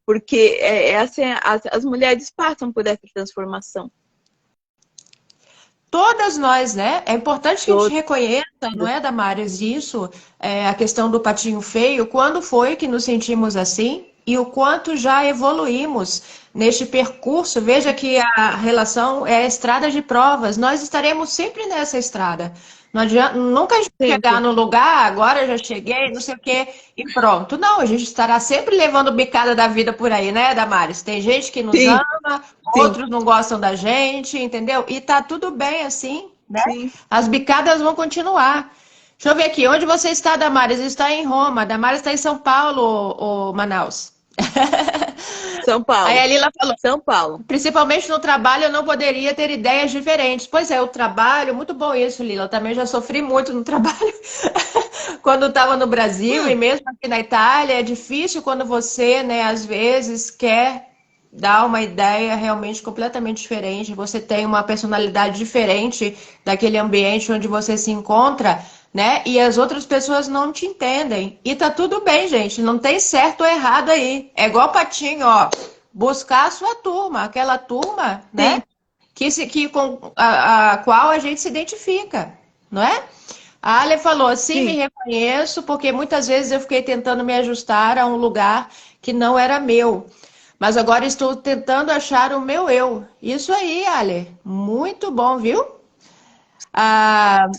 Porque assim, as mulheres passam por essa transformação. Todas nós, né? É importante que a gente reconheça, não é, Damares, isso, a questão do patinho feio, quando foi que nos sentimos assim e o quanto já evoluímos neste percurso. Veja que a relação é a estrada de provas, nós estaremos sempre nessa estrada. Não adianta, nunca a gente chegar no lugar, agora já cheguei, não sei o quê, e pronto. Não, a gente estará sempre levando bicada da vida por aí, né, Damares? Tem gente que nos ama, outros não gostam da gente, entendeu? E tá tudo bem assim, né? Sim. As bicadas vão continuar. Deixa eu ver aqui, onde você está, Damares? Está em Roma. Damares está em São Paulo, ou Manaus. São Paulo. Aí a Lila falou, São Paulo. Principalmente no trabalho, eu não poderia ter ideias diferentes. Pois é, o trabalho, muito bom isso, Lila. Eu também já sofri muito no trabalho quando estava no Brasil e mesmo aqui na Itália. É difícil quando você, né, às vezes quer dar uma ideia realmente completamente diferente. Você tem uma personalidade diferente daquele ambiente onde você se encontra, né? E as outras pessoas não te entendem. E tá tudo bem, gente. Não tem certo ou errado aí. É igual patinho, ó. Buscar a sua turma, aquela turma, né? Com a qual a gente se identifica, não é? A Ale falou assim, me reconheço, porque muitas vezes eu fiquei tentando me ajustar a um lugar que não era meu. Mas agora estou tentando achar o meu eu. Isso aí, Ale. Muito bom, viu?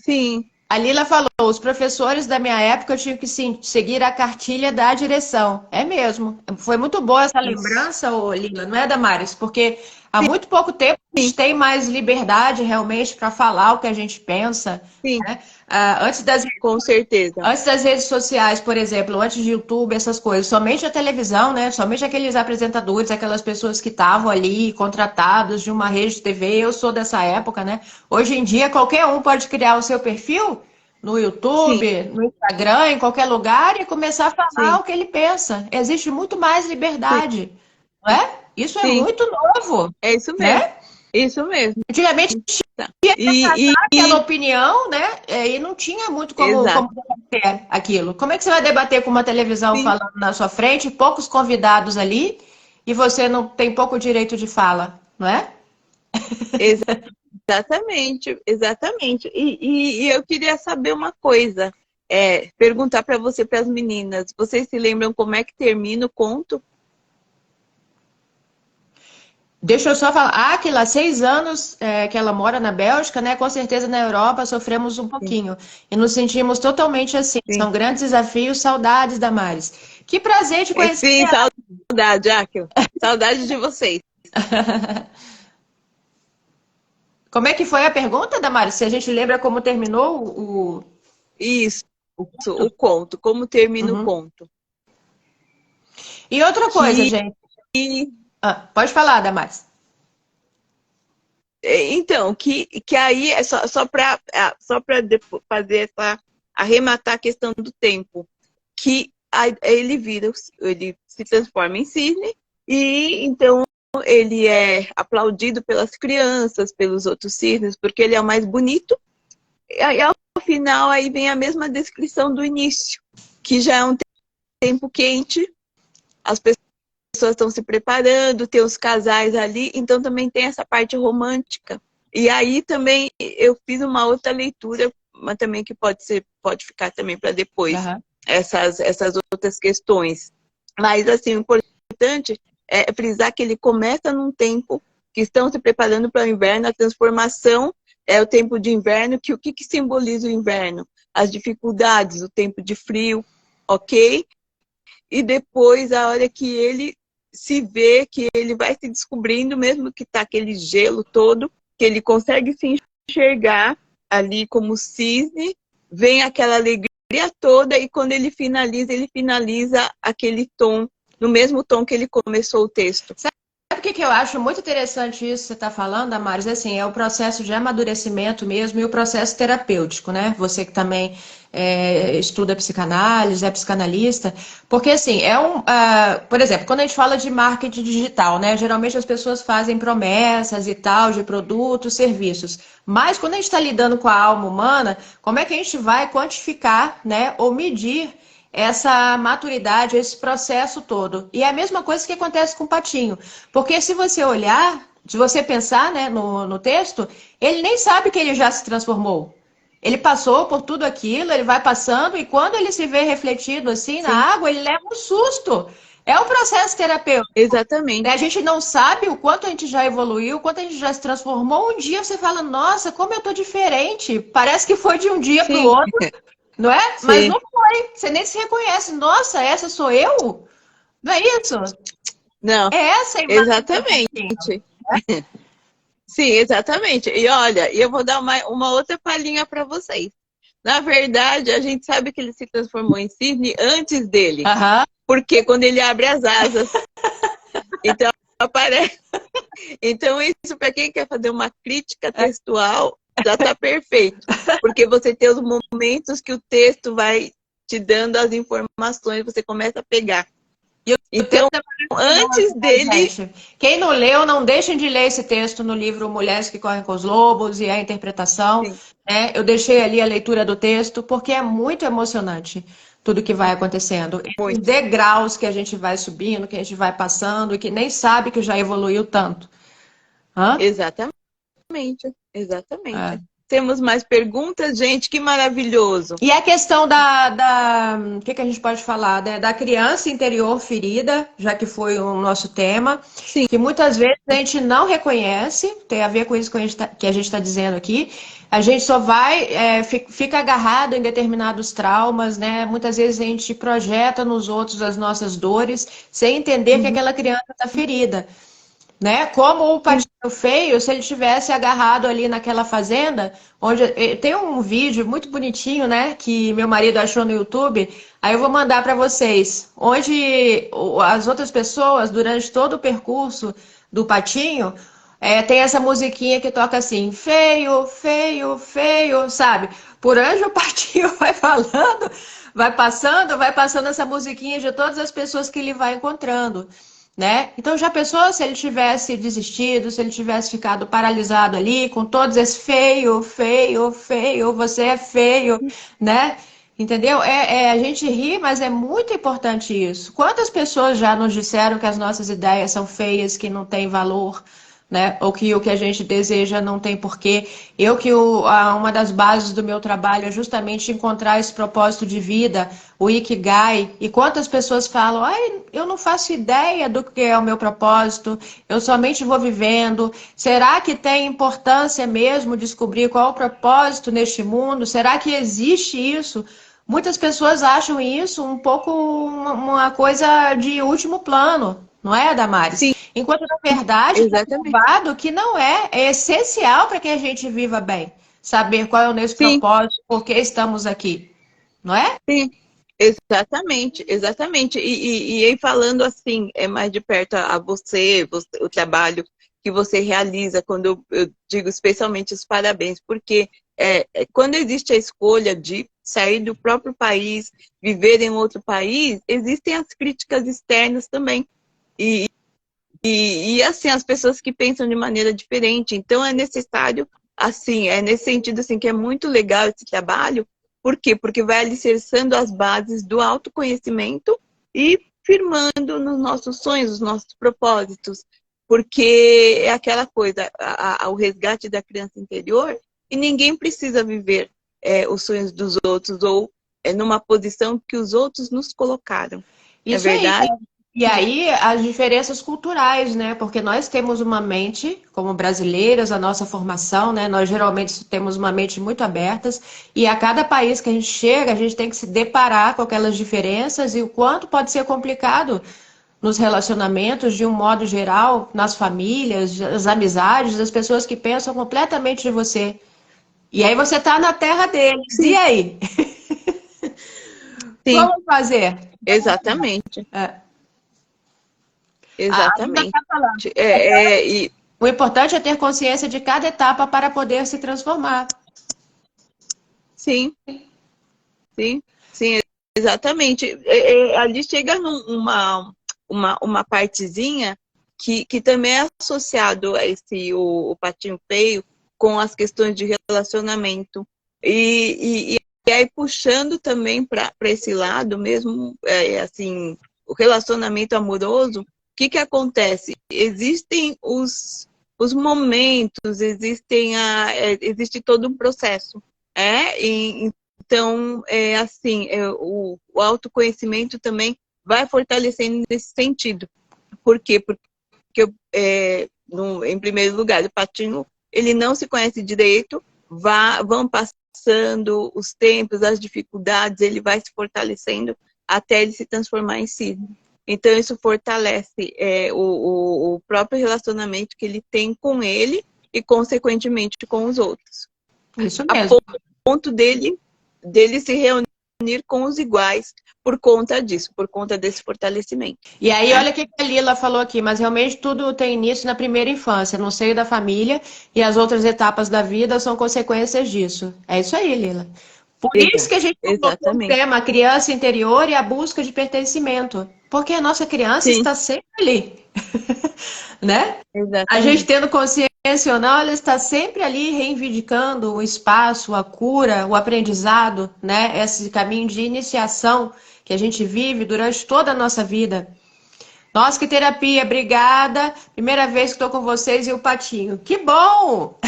Sim. A Lila falou, os professores da minha época tinham que seguir a cartilha da direção. É mesmo. Foi muito boa essa lembrança, ô, Lila, não é, Damares? Porque há muito pouco tempo a gente tem mais liberdade realmente para falar o que a gente pensa. Sim. Né? Com certeza. Antes das redes sociais, por exemplo, antes de YouTube, essas coisas, somente a televisão, né? Somente aqueles apresentadores, aquelas pessoas que estavam ali contratados de uma rede de TV. Eu sou dessa época, né? Hoje em dia, qualquer um pode criar o seu perfil no YouTube, no Instagram, em qualquer lugar e começar a falar o que ele pensa. Existe muito mais liberdade, não é? Isso é muito novo. É isso mesmo. Né? Isso mesmo. Antigamente tinha aquela opinião, né? E não tinha muito como debater aquilo. Como é que você vai debater com uma televisão falando na sua frente, poucos convidados ali, e você não tem pouco direito de fala, não é? Exatamente, exatamente. E eu queria saber uma coisa. perguntar para você, para as meninas, vocês se lembram como é que termina o conto? Deixa eu só falar. Ah, que lá 6 anos que ela mora na Bélgica, né? Com certeza na Europa sofremos um Sim, pouquinho. E nos sentimos totalmente assim. sim. São grandes desafios, saudades, Damares. Que prazer te conhecer. Sim, saudade, Áquila. Saudade de vocês. Como é que foi a pergunta, Damares? Se a gente lembra como terminou Isso, o o conto? conto, como termina o Uhum. conto. E outra coisa, Que, gente. Ah, pode falar, Damares. então, que aí é só para fazer arrematar a questão do tempo. Que ele se transforma em cisne e então ele é aplaudido pelas crianças, pelos outros cisnes, porque ele é o mais bonito. E aí, ao final, aí vem a mesma descrição do início, que já é um tempo quente, as pessoas estão se preparando, tem os casais ali, então também tem essa parte romântica. E aí também eu fiz uma outra leitura, mas também que pode ficar também para depois, Aham. essas outras questões. Mas assim, o importante é frisar que ele começa num tempo que estão se preparando para o inverno, a transformação é o tempo de inverno, que o que simboliza o inverno? As dificuldades, o tempo de frio, ok? E depois, a hora que ele se vê, que ele vai se descobrindo, mesmo que tá aquele gelo todo, que ele consegue se enxergar ali como cisne, vem aquela alegria toda, e quando ele finaliza aquele tom, no mesmo tom que ele começou o texto. Sabe o que eu acho muito interessante isso que você está falando, Damares? Assim, é o processo de amadurecimento mesmo e o processo terapêutico, né? Você que também estuda psicanálise, é psicanalista, porque assim, por exemplo, quando a gente fala de marketing digital, né? Geralmente as pessoas fazem promessas e tal de produtos, serviços, mas quando a gente está lidando com a alma humana, como é que a gente vai quantificar, né? Ou medir essa maturidade, esse processo todo. E é a mesma coisa que acontece com o patinho. Porque se você olhar, se você pensar, né, no texto, ele nem sabe que ele já se transformou. Ele passou por tudo aquilo, ele vai passando, e quando ele se vê refletido assim na Sim, água, ele leva um susto. É um processo terapêutico. Né? A exatamente. gente não sabe o quanto a gente já evoluiu, o quanto a gente já se transformou. Um dia você fala, nossa, como eu tô diferente. Parece que foi de um dia para o Sim, outro, não é? Mas sim. não foi. Você nem se reconhece. Nossa, essa sou eu? Não é isso? Não, É essa a imagem do patinho. exatamente. Sim, exatamente. E olha, eu vou dar uma outra palhinha para vocês. Na verdade, a gente sabe que ele se transformou em cisne antes dele, Aham. porque quando ele abre as asas, então aparece. Então, isso para quem quer fazer uma crítica textual, já está perfeito, porque você tem os momentos que o texto vai te dando as informações, você começa a pegar. O texto Então, é antes maravilhoso, tá, dele, gente? Quem não leu, não deixem de ler esse texto no livro Mulheres que Correm com os Lobos e a interpretação. sim, Né? Eu deixei ali a leitura do texto porque é muito emocionante tudo que vai acontecendo. Os muito. degraus que a gente vai subindo, que a gente vai passando e que nem sabe que já evoluiu tanto. Hã? Exatamente. Exatamente. É. Temos mais perguntas, gente? Que maravilhoso. E a questão o que a gente pode falar, né? Da criança interior ferida, já que foi o nosso tema, Sim, que muitas vezes a gente não reconhece, tem a ver com isso que a gente está dizendo aqui. A gente só fica agarrado em determinados traumas, né? Muitas vezes a gente projeta nos outros as nossas dores, sem entender que uhum, aquela criança está ferida. Né? Como o sim, Patinho Feio, se ele tivesse agarrado ali naquela fazenda, onde tem um vídeo muito bonitinho, né, que meu marido achou no YouTube. Aí eu vou mandar para vocês, onde as outras pessoas durante todo o percurso do Patinho tem essa musiquinha que toca assim, feio, feio, feio, sabe? Por onde o Patinho vai passando essa musiquinha de todas as pessoas que ele vai encontrando. Né? Então já pensou se ele tivesse desistido, se ele tivesse ficado paralisado ali, com todos esses feio, feio, feio, você é feio, né? Entendeu? A gente ri, mas é muito importante isso. Quantas pessoas já nos disseram que as nossas ideias são feias, que não têm valor, né? Ou que o que a gente deseja não tem porquê. Uma das bases do meu trabalho é justamente encontrar esse propósito de vida, o Ikigai. E quantas pessoas falam, ai, eu não faço ideia do que é o meu propósito, eu somente vou vivendo. Será que tem importância mesmo descobrir qual é o propósito neste mundo? Será que existe isso? Muitas pessoas acham isso um pouco uma coisa de último plano, não é, Damares? Sim, Enquanto, na verdade, está exatamente. provado que não é. É essencial para que a gente viva bem. Saber qual é o nosso Sim, propósito, por que estamos aqui, não é? sim, exatamente, exatamente. E aí falando assim, é mais de perto a o trabalho que você realiza, quando eu digo especialmente os parabéns, porque quando existe a escolha de sair do próprio país, viver em outro país, existem as críticas externas também. E, e assim, as pessoas que pensam de maneira diferente. Então, é necessário, assim, é nesse sentido, assim, que é muito legal esse trabalho. Por quê? Porque vai alicerçando as bases do autoconhecimento e firmando nos nossos sonhos, nos nossos propósitos. Porque é aquela coisa, o resgate da criança interior, e ninguém precisa viver os sonhos dos outros ou numa posição que os outros nos colocaram. É Isso aí. verdade? E aí, as diferenças culturais, né? Porque nós temos uma mente, como brasileiras, a nossa formação, né? Nós geralmente temos uma mente muito abertas, e a cada país que a gente chega, a gente tem que se deparar com aquelas diferenças e o quanto pode ser complicado nos relacionamentos, de um modo geral, nas famílias, as amizades, as pessoas que pensam completamente de você. E aí você tá na terra deles. E Sim, aí? sim. Como fazer? Exatamente, É, a Linda exatamente. está falando. E O importante é ter consciência de cada etapa para poder se transformar. sim, sim, sim, exatamente. Ali chega uma partezinha que também é associado a o patinho feio com as questões de relacionamento. E aí puxando também para esse lado mesmo, assim, o relacionamento amoroso, o que acontece? Existem os momentos, existe todo um processo. Então, assim, o autoconhecimento também vai fortalecendo nesse sentido. Por quê? Porque, em primeiro lugar, o patinho, ele não se conhece direito, vão passando os tempos, as dificuldades, ele vai se fortalecendo até ele se transformar em si. Então, isso fortalece o próprio relacionamento que ele tem com ele e, consequentemente, com os outros. Isso A mesmo. ponto dele se reunir com os iguais por conta disso, por conta desse fortalecimento. E aí, Né? olha o que a Lila falou aqui, mas realmente tudo tem início na primeira infância, no seio da família, e as outras etapas da vida são consequências disso. É isso aí, Lila. Por isso que a gente colocou o Exatamente. tema criança interior e a busca de pertencimento, porque a nossa criança Sim, está sempre ali, né? A gente exatamente. tendo consciência ou não, ela está sempre ali reivindicando o espaço, a cura, o aprendizado, né? Esse caminho de iniciação que a gente vive durante toda a nossa vida. Nossa, que terapia, obrigada. Primeira vez que estou com vocês e o Patinho. Que bom!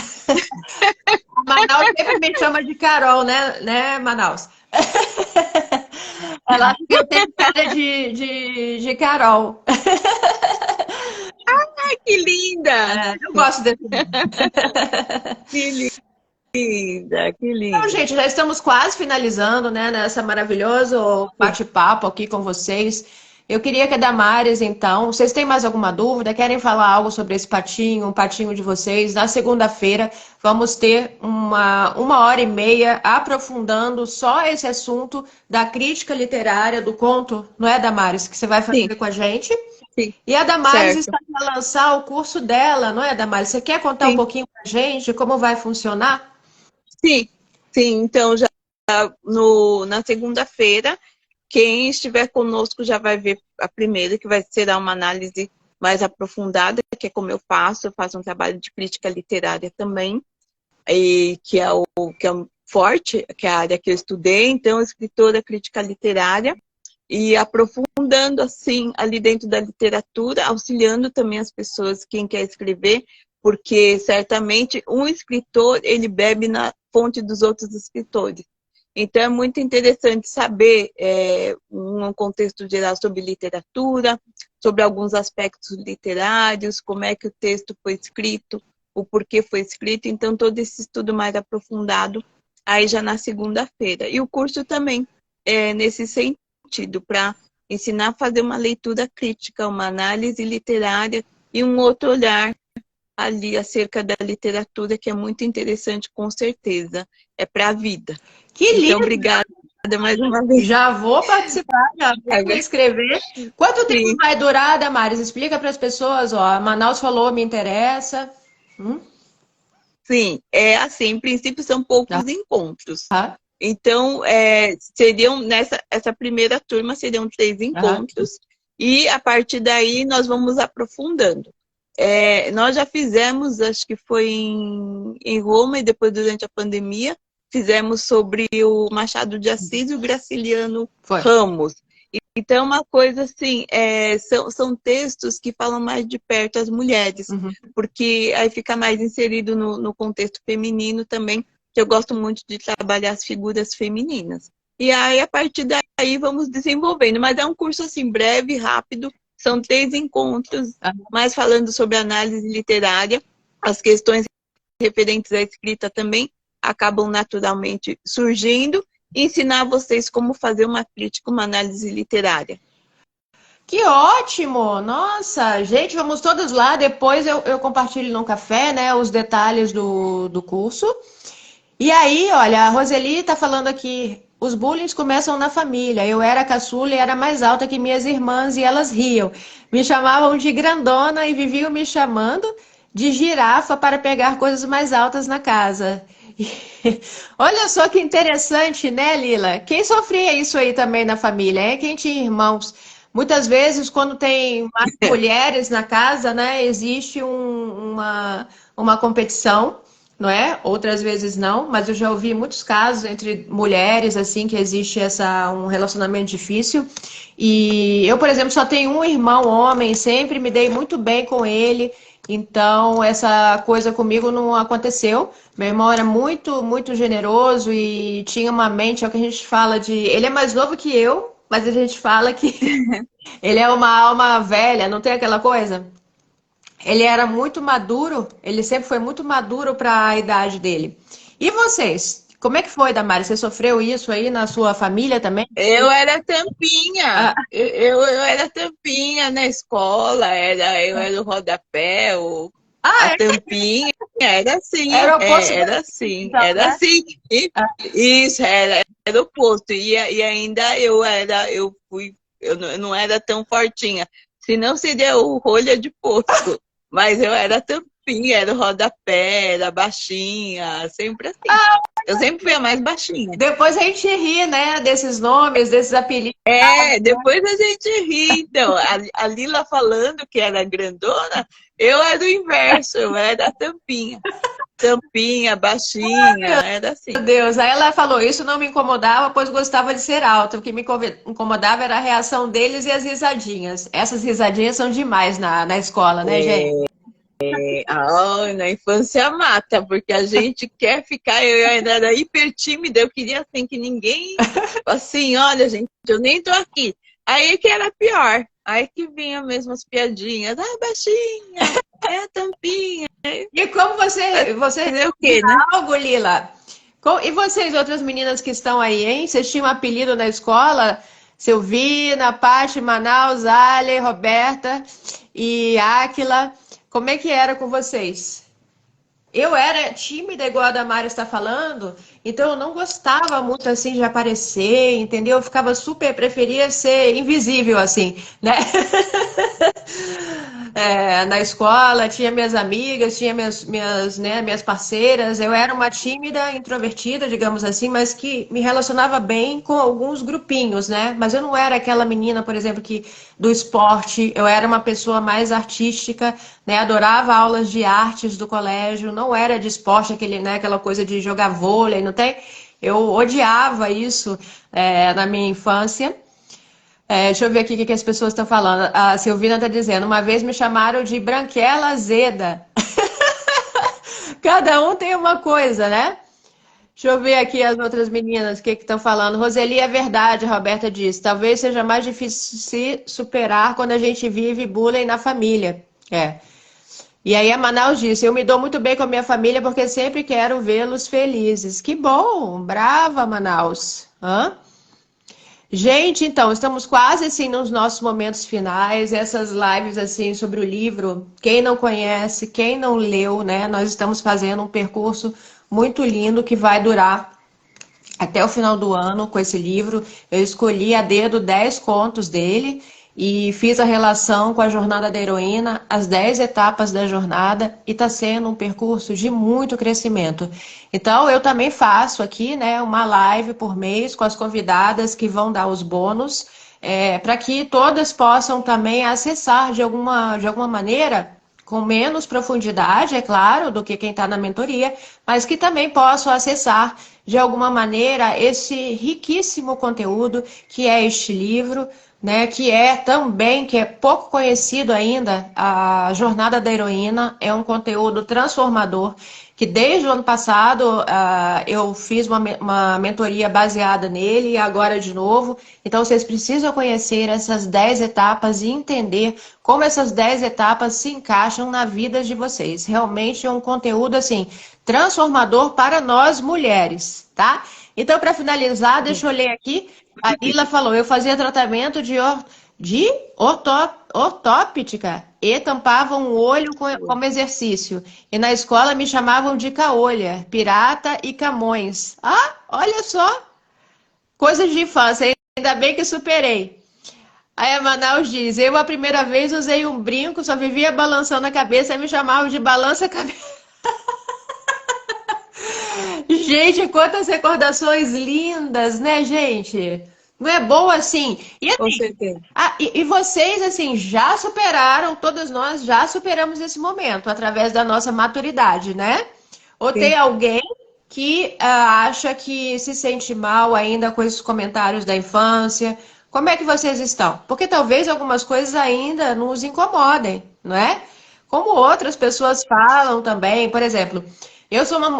O Manaus sempre me chama de Carol, né, Manaus? Ela acha que eu tenho cara de Carol. Ai, que linda! É, eu gosto desse nome. Que linda, que Então, linda. gente, já estamos quase finalizando, né, nessa maravilhoso Sim. bate-papo aqui com vocês. Eu queria que a Damares, então, vocês têm mais alguma dúvida? Querem falar algo sobre esse patinho, um patinho de vocês? Na segunda-feira, vamos ter uma hora e meia aprofundando só esse assunto da crítica literária, do conto, não é, Damares, que você vai Sim, fazer com a gente? sim, E a Damares certo. está para lançar o curso dela, não é, Damares? Você quer contar um Sim, pouquinho para a gente como vai funcionar? sim, sim. Então, já na segunda-feira, quem estiver conosco já vai ver a primeira, que vai ser uma análise mais aprofundada, que é como eu faço um trabalho de crítica literária também, e que é o forte, que é a área que eu estudei, então, escritora, crítica literária, e aprofundando, assim, ali dentro da literatura, auxiliando também as pessoas, quem quer escrever, porque certamente um escritor, ele bebe na fonte dos outros escritores. Então é muito interessante saber um contexto geral sobre literatura, sobre alguns aspectos literários, como é que o texto foi escrito, o porquê foi escrito. Então todo esse estudo mais aprofundado aí já na segunda-feira. E o curso também é nesse sentido, para ensinar a fazer uma leitura crítica, uma análise literária e um outro olhar ali acerca da literatura, que é muito interessante, com certeza. É para a vida. Que lindo! Então, obrigada mais uma vez. Já vou participar, já vou me inscrever. Quanto tempo vai durar, Damares? Explica para as pessoas, ó. Manaus falou, me interessa. Sim, é assim, em princípio são poucos encontros. Ah. Então, seriam essa primeira turma seriam 3 encontros, e a partir daí nós vamos aprofundando. Nós já fizemos, acho que foi em Roma, e depois durante a pandemia, fizemos sobre o Machado de Assis e o Graciliano Ramos. Então, uma coisa assim, são textos que falam mais de perto às mulheres, porque aí fica mais inserido no contexto feminino também, que eu gosto muito de trabalhar as figuras femininas. E aí, a partir daí, vamos desenvolvendo. Mas é um curso assim, breve, rápido, são 3 encontros, mais falando sobre análise literária. As questões referentes à escrita também acabam naturalmente surgindo, e ensinar vocês como fazer uma crítica, uma análise literária. Que ótimo! Nossa, gente, vamos todos lá. Depois eu compartilho no café, né, os detalhes do curso. E aí, olha, a Roseli tá falando aqui, os bullying começam na família. Eu era caçula e era mais alta que minhas irmãs e elas riam. Me chamavam de grandona e viviam me chamando de girafa para pegar coisas mais altas na casa. Olha só que interessante, né, Lila? Quem sofria isso aí também na família, é quem tinha irmãos. Muitas vezes, quando tem mais mulheres na casa, né, existe uma competição, não é? Outras vezes não, mas eu já ouvi muitos casos entre mulheres, assim, que existe um relacionamento difícil. E eu, por exemplo, só tenho um irmão homem, sempre me dei muito bem com ele, então essa coisa comigo não aconteceu. Meu irmão era muito, muito generoso e tinha uma mente, é o que a gente fala de... Ele é mais novo que eu, mas a gente fala que ele é uma alma velha, não tem aquela coisa? Ele era muito maduro, ele sempre foi muito maduro para a idade dele. E vocês? Como é que foi, Damares? Você sofreu isso aí na sua família também? Eu era tampinha. Eu era tampinha na escola, eu era o rodapé, a tampinha. Era assim, era oposto era assim, então, era né? assim. Isso, era o oposto. E ainda eu não era tão fortinha. Senão seria o rolha de posto. Mas eu era tampinha, era o rodapé, era baixinha, sempre assim. Eu sempre fui a mais baixinha. Depois a gente ri, né, desses nomes, desses apelidos. Depois a gente ri. Então, a Lila falando que era grandona, eu era o inverso, eu era a tampinha. Tampinha, baixinha, era assim. Meu Deus, aí ela falou, isso não me incomodava, pois gostava de ser alta. O que me incomodava era a reação deles e as risadinhas. Essas risadinhas são demais na escola, né, gente? Na infância mata, porque a gente quer ficar, eu ainda era hiper tímida, eu queria assim que ninguém, assim, olha gente, eu nem tô aqui. Aí que era pior, aí que vinha mesmo as piadinhas, baixinha, tampinha. E como você o quê, né? algo, Lila? E vocês, outras meninas que estão aí, hein? Vocês tinham um apelido na escola? Silvina, Paty, Manaus, Ale, Roberta e Áquila. Como é que era com vocês? Eu era tímida, igual a Damares está falando, então eu não gostava muito assim de aparecer, entendeu? Eu ficava preferia ser invisível assim, né? Na escola, tinha minhas amigas, tinha minhas parceiras. Eu era uma tímida, introvertida, digamos assim, mas que me relacionava bem com alguns grupinhos, né? Mas eu não era aquela menina, por exemplo, que do esporte. Eu era uma pessoa mais artística, né? Adorava aulas de artes do colégio. Não era de esporte, aquela coisa de jogar vôlei, não tem? Eu odiava isso, na minha infância. Deixa eu ver aqui o que as pessoas estão falando. A Silvina está dizendo, uma vez me chamaram de Branquela Azeda. Cada um tem uma coisa, né? Deixa eu ver aqui as outras meninas, o que estão falando. Roseli, é verdade, a Roberta disse. Talvez seja mais difícil se superar quando a gente vive bullying na família. É. E aí a Manaus disse, eu me dou muito bem com a minha família porque sempre quero vê-los felizes. Que bom, brava, Manaus. Hã? Gente, então, estamos quase assim nos nossos momentos finais, essas lives assim sobre o livro. Quem não conhece, quem não leu, né? Nós estamos fazendo um percurso muito lindo que vai durar até o final do ano com esse livro. Eu escolhi a dedo 10 contos dele e fiz a relação com a jornada da heroína, as 10 etapas da jornada, e está sendo um percurso de muito crescimento. Então, eu também faço aqui, né, uma live por mês com as convidadas que vão dar os bônus, para que todas possam também acessar de alguma maneira com menos profundidade, é claro, do que quem está na mentoria, mas que também possam acessar de alguma maneira esse riquíssimo conteúdo que é este livro, né? Que é também, que é pouco conhecido ainda, a Jornada da Heroína, é um conteúdo transformador que desde o ano passado eu fiz uma mentoria baseada nele e agora de novo. Então vocês precisam conhecer essas 10 etapas e entender como essas 10 etapas se encaixam na vida de vocês. Realmente é um conteúdo assim transformador para nós mulheres, tá? Então, para finalizar, deixa eu ler aqui. A Lila falou, eu fazia tratamento de ortóptica e tampavam o olho como exercício. E na escola me chamavam de caolha, pirata e Camões. Ah, olha só, coisas de infância, ainda bem que superei. Aí a Manaus diz, eu a primeira vez usei um brinco, só vivia balançando a cabeça e me chamavam de balança-cabeça. Gente, quantas recordações lindas, né, gente? Não é bom assim? E, Com assim, certeza. e vocês, assim, já superaram, todos nós já superamos esse momento através da nossa maturidade, né? Ou tem Sim. alguém que acha que se sente mal ainda com esses comentários da infância? Como é que vocês estão? Porque talvez algumas coisas ainda nos incomodem, não é? Como outras pessoas falam também, por exemplo,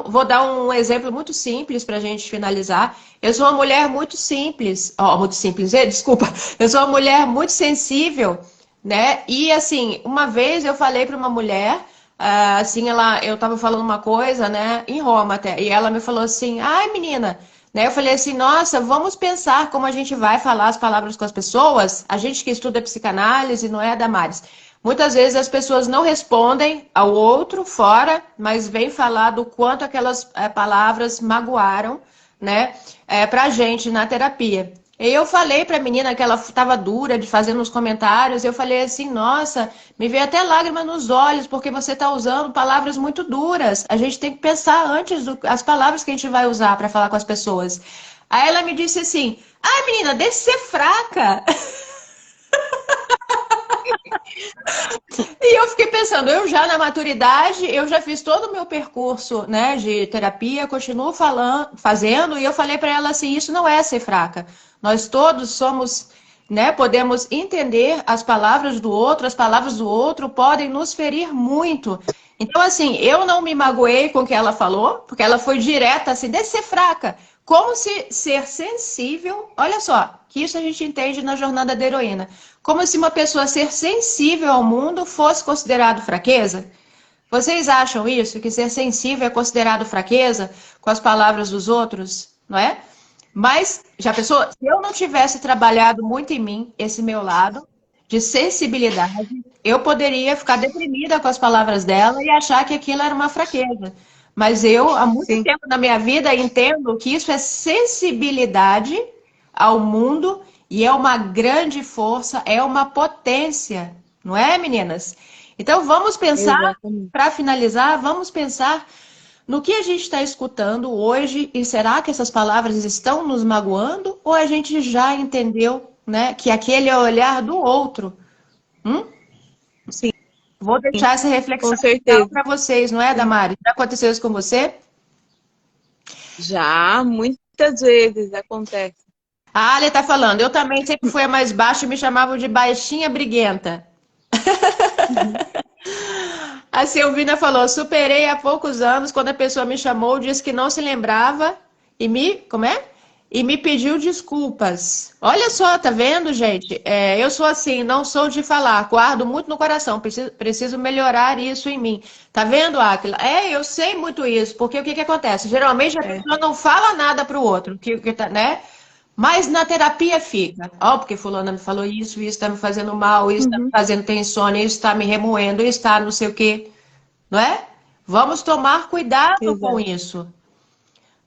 vou dar um exemplo muito simples para a gente finalizar. Eu sou uma mulher muito simples, muito simples, desculpa. Eu sou uma mulher muito sensível, né? E assim, uma vez eu falei para uma mulher, assim, eu estava falando uma coisa, né, em Roma até, e ela me falou assim, ai menina, né? Eu falei assim, nossa, vamos pensar como a gente vai falar as palavras com as pessoas. A gente que estuda psicanálise, não é, Damares? Muitas vezes as pessoas não respondem ao outro fora, mas vêm falar do quanto aquelas palavras magoaram, né, pra gente na terapia. E eu falei pra menina que ela estava dura de fazer nos comentários, eu falei assim, nossa, me veio até lágrima nos olhos, porque você está usando palavras muito duras. A gente tem que pensar antes as palavras que a gente vai usar para falar com as pessoas. Aí ela me disse assim, ai menina, deixa de ser fraca. E eu fiquei pensando, eu já na maturidade, eu já fiz todo o meu percurso, né, de terapia, continuo fazendo, e eu falei para ela assim, isso não é ser fraca. Nós todos somos, né, podemos entender as palavras do outro podem nos ferir muito. Então, assim, eu não me magoei com o que ela falou, porque ela foi direta, assim, deve ser fraca. Como se ser sensível, olha só, que isso a gente entende na jornada da heroína. Como se uma pessoa ser sensível ao mundo fosse considerado fraqueza? Vocês acham isso? Que ser sensível é considerado fraqueza com as palavras dos outros? Não é? Mas, já pensou? Se eu não tivesse trabalhado muito em mim, esse meu lado de sensibilidade, eu poderia ficar deprimida com as palavras dela e achar que aquilo era uma fraqueza. Mas eu, há muito Sim. tempo na minha vida, entendo que isso é sensibilidade ao mundo e é uma grande força, é uma potência, não é, meninas? Então vamos pensar, Exatamente. para finalizar, vamos pensar no que a gente está escutando hoje e será que essas palavras estão nos magoando ou a gente já entendeu, né, que aquele é o olhar do outro? Hum? Sim, Vou deixar essa com reflexão certeza. para vocês, não é, Sim. Damares? Já aconteceu isso com você? Já muitas vezes acontece. A Ale tá falando, eu também sempre fui a mais baixa e me chamavam de baixinha briguenta. A Silvina falou, superei há poucos anos, quando a pessoa me chamou, disse que não se lembrava e como é? E me pediu desculpas. Olha só, tá vendo, gente? Eu sou assim, não sou de falar, guardo muito no coração, preciso melhorar isso em mim. Tá vendo, Áquila? Eu sei muito isso, porque o que que acontece? Geralmente a pessoa não fala nada pro outro, né? Mas na terapia fica. Ó, porque fulana me falou isso, isso está me fazendo mal, isso está me Uhum, fazendo ter insônia, isso está me remoendo, isso está não sei o quê, não é? Vamos tomar cuidado com exato. isso.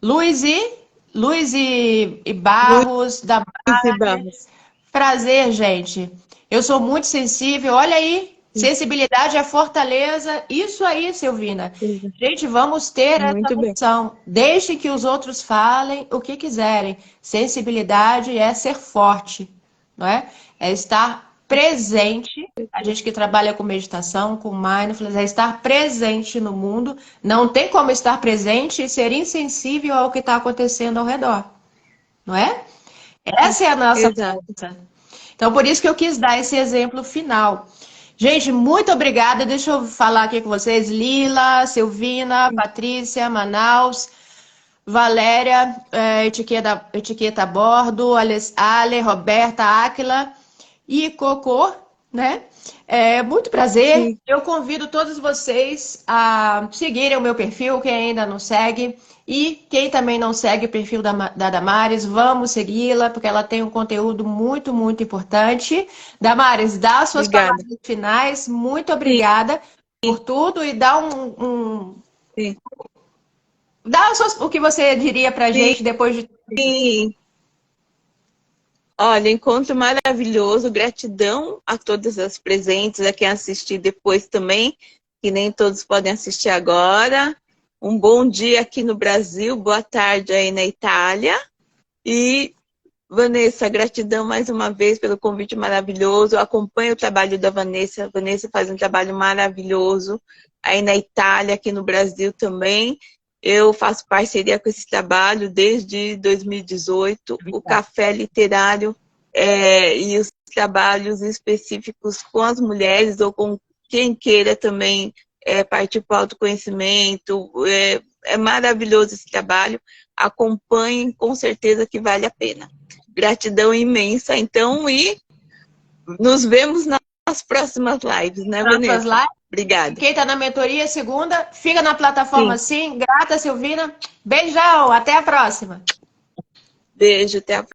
Luiz e, Luiz e Luiz Barros, da e Barros. prazer, gente. Eu sou muito sensível. Olha aí, sensibilidade é fortaleza. Isso aí, Silvina. Exato. Gente, vamos ter essa Muito bem. noção. Deixe que os outros falem o que quiserem. Sensibilidade é ser forte, não é? É estar presente. A gente que trabalha com meditação, com mindfulness, é estar presente no mundo. Não tem como estar presente e ser insensível ao que está acontecendo ao redor, não é? Essa é a nossa Exato. força. Então, por isso que eu quis dar esse exemplo final. Gente, muito obrigada. Deixa eu falar aqui com vocês. Lila, Silvina, Patrícia, Manaus, Valéria, etiqueta a bordo, Ale, Roberta, Áquila e Cocô, né? Muito prazer. Sim. Eu convido todos vocês a seguirem o meu perfil, quem ainda não segue. E quem também não segue o perfil da Damares, vamos segui-la, porque ela tem um conteúdo muito, muito importante. Damares, dá as suas Obrigada. palavras finais. Muito Sim, obrigada por tudo e dá sim, dá o que você diria pra sim, gente depois de. sim. Olha, encontro maravilhoso. Gratidão a todas as presentes, a quem assistir depois também, que nem todos podem assistir agora. Um bom dia aqui no Brasil, boa tarde aí na Itália. E, Vanessa, gratidão mais uma vez pelo convite maravilhoso. Eu acompanho o trabalho da Vanessa. A Vanessa faz um trabalho maravilhoso aí na Itália, aqui no Brasil também. Eu faço parceria com esse trabalho desde 2018. O Café Literário e os trabalhos específicos com as mulheres ou com quem queira também partir para o autoconhecimento. É maravilhoso esse trabalho. Acompanhem, com certeza que vale a pena. Gratidão imensa, então, e nos vemos nas próximas lives, né, Próximas Vanessa? lives. Obrigada. Quem está na mentoria, segunda, fica na plataforma Sim. sim. Grata, Silvina. Beijão, até a próxima. Beijo, até a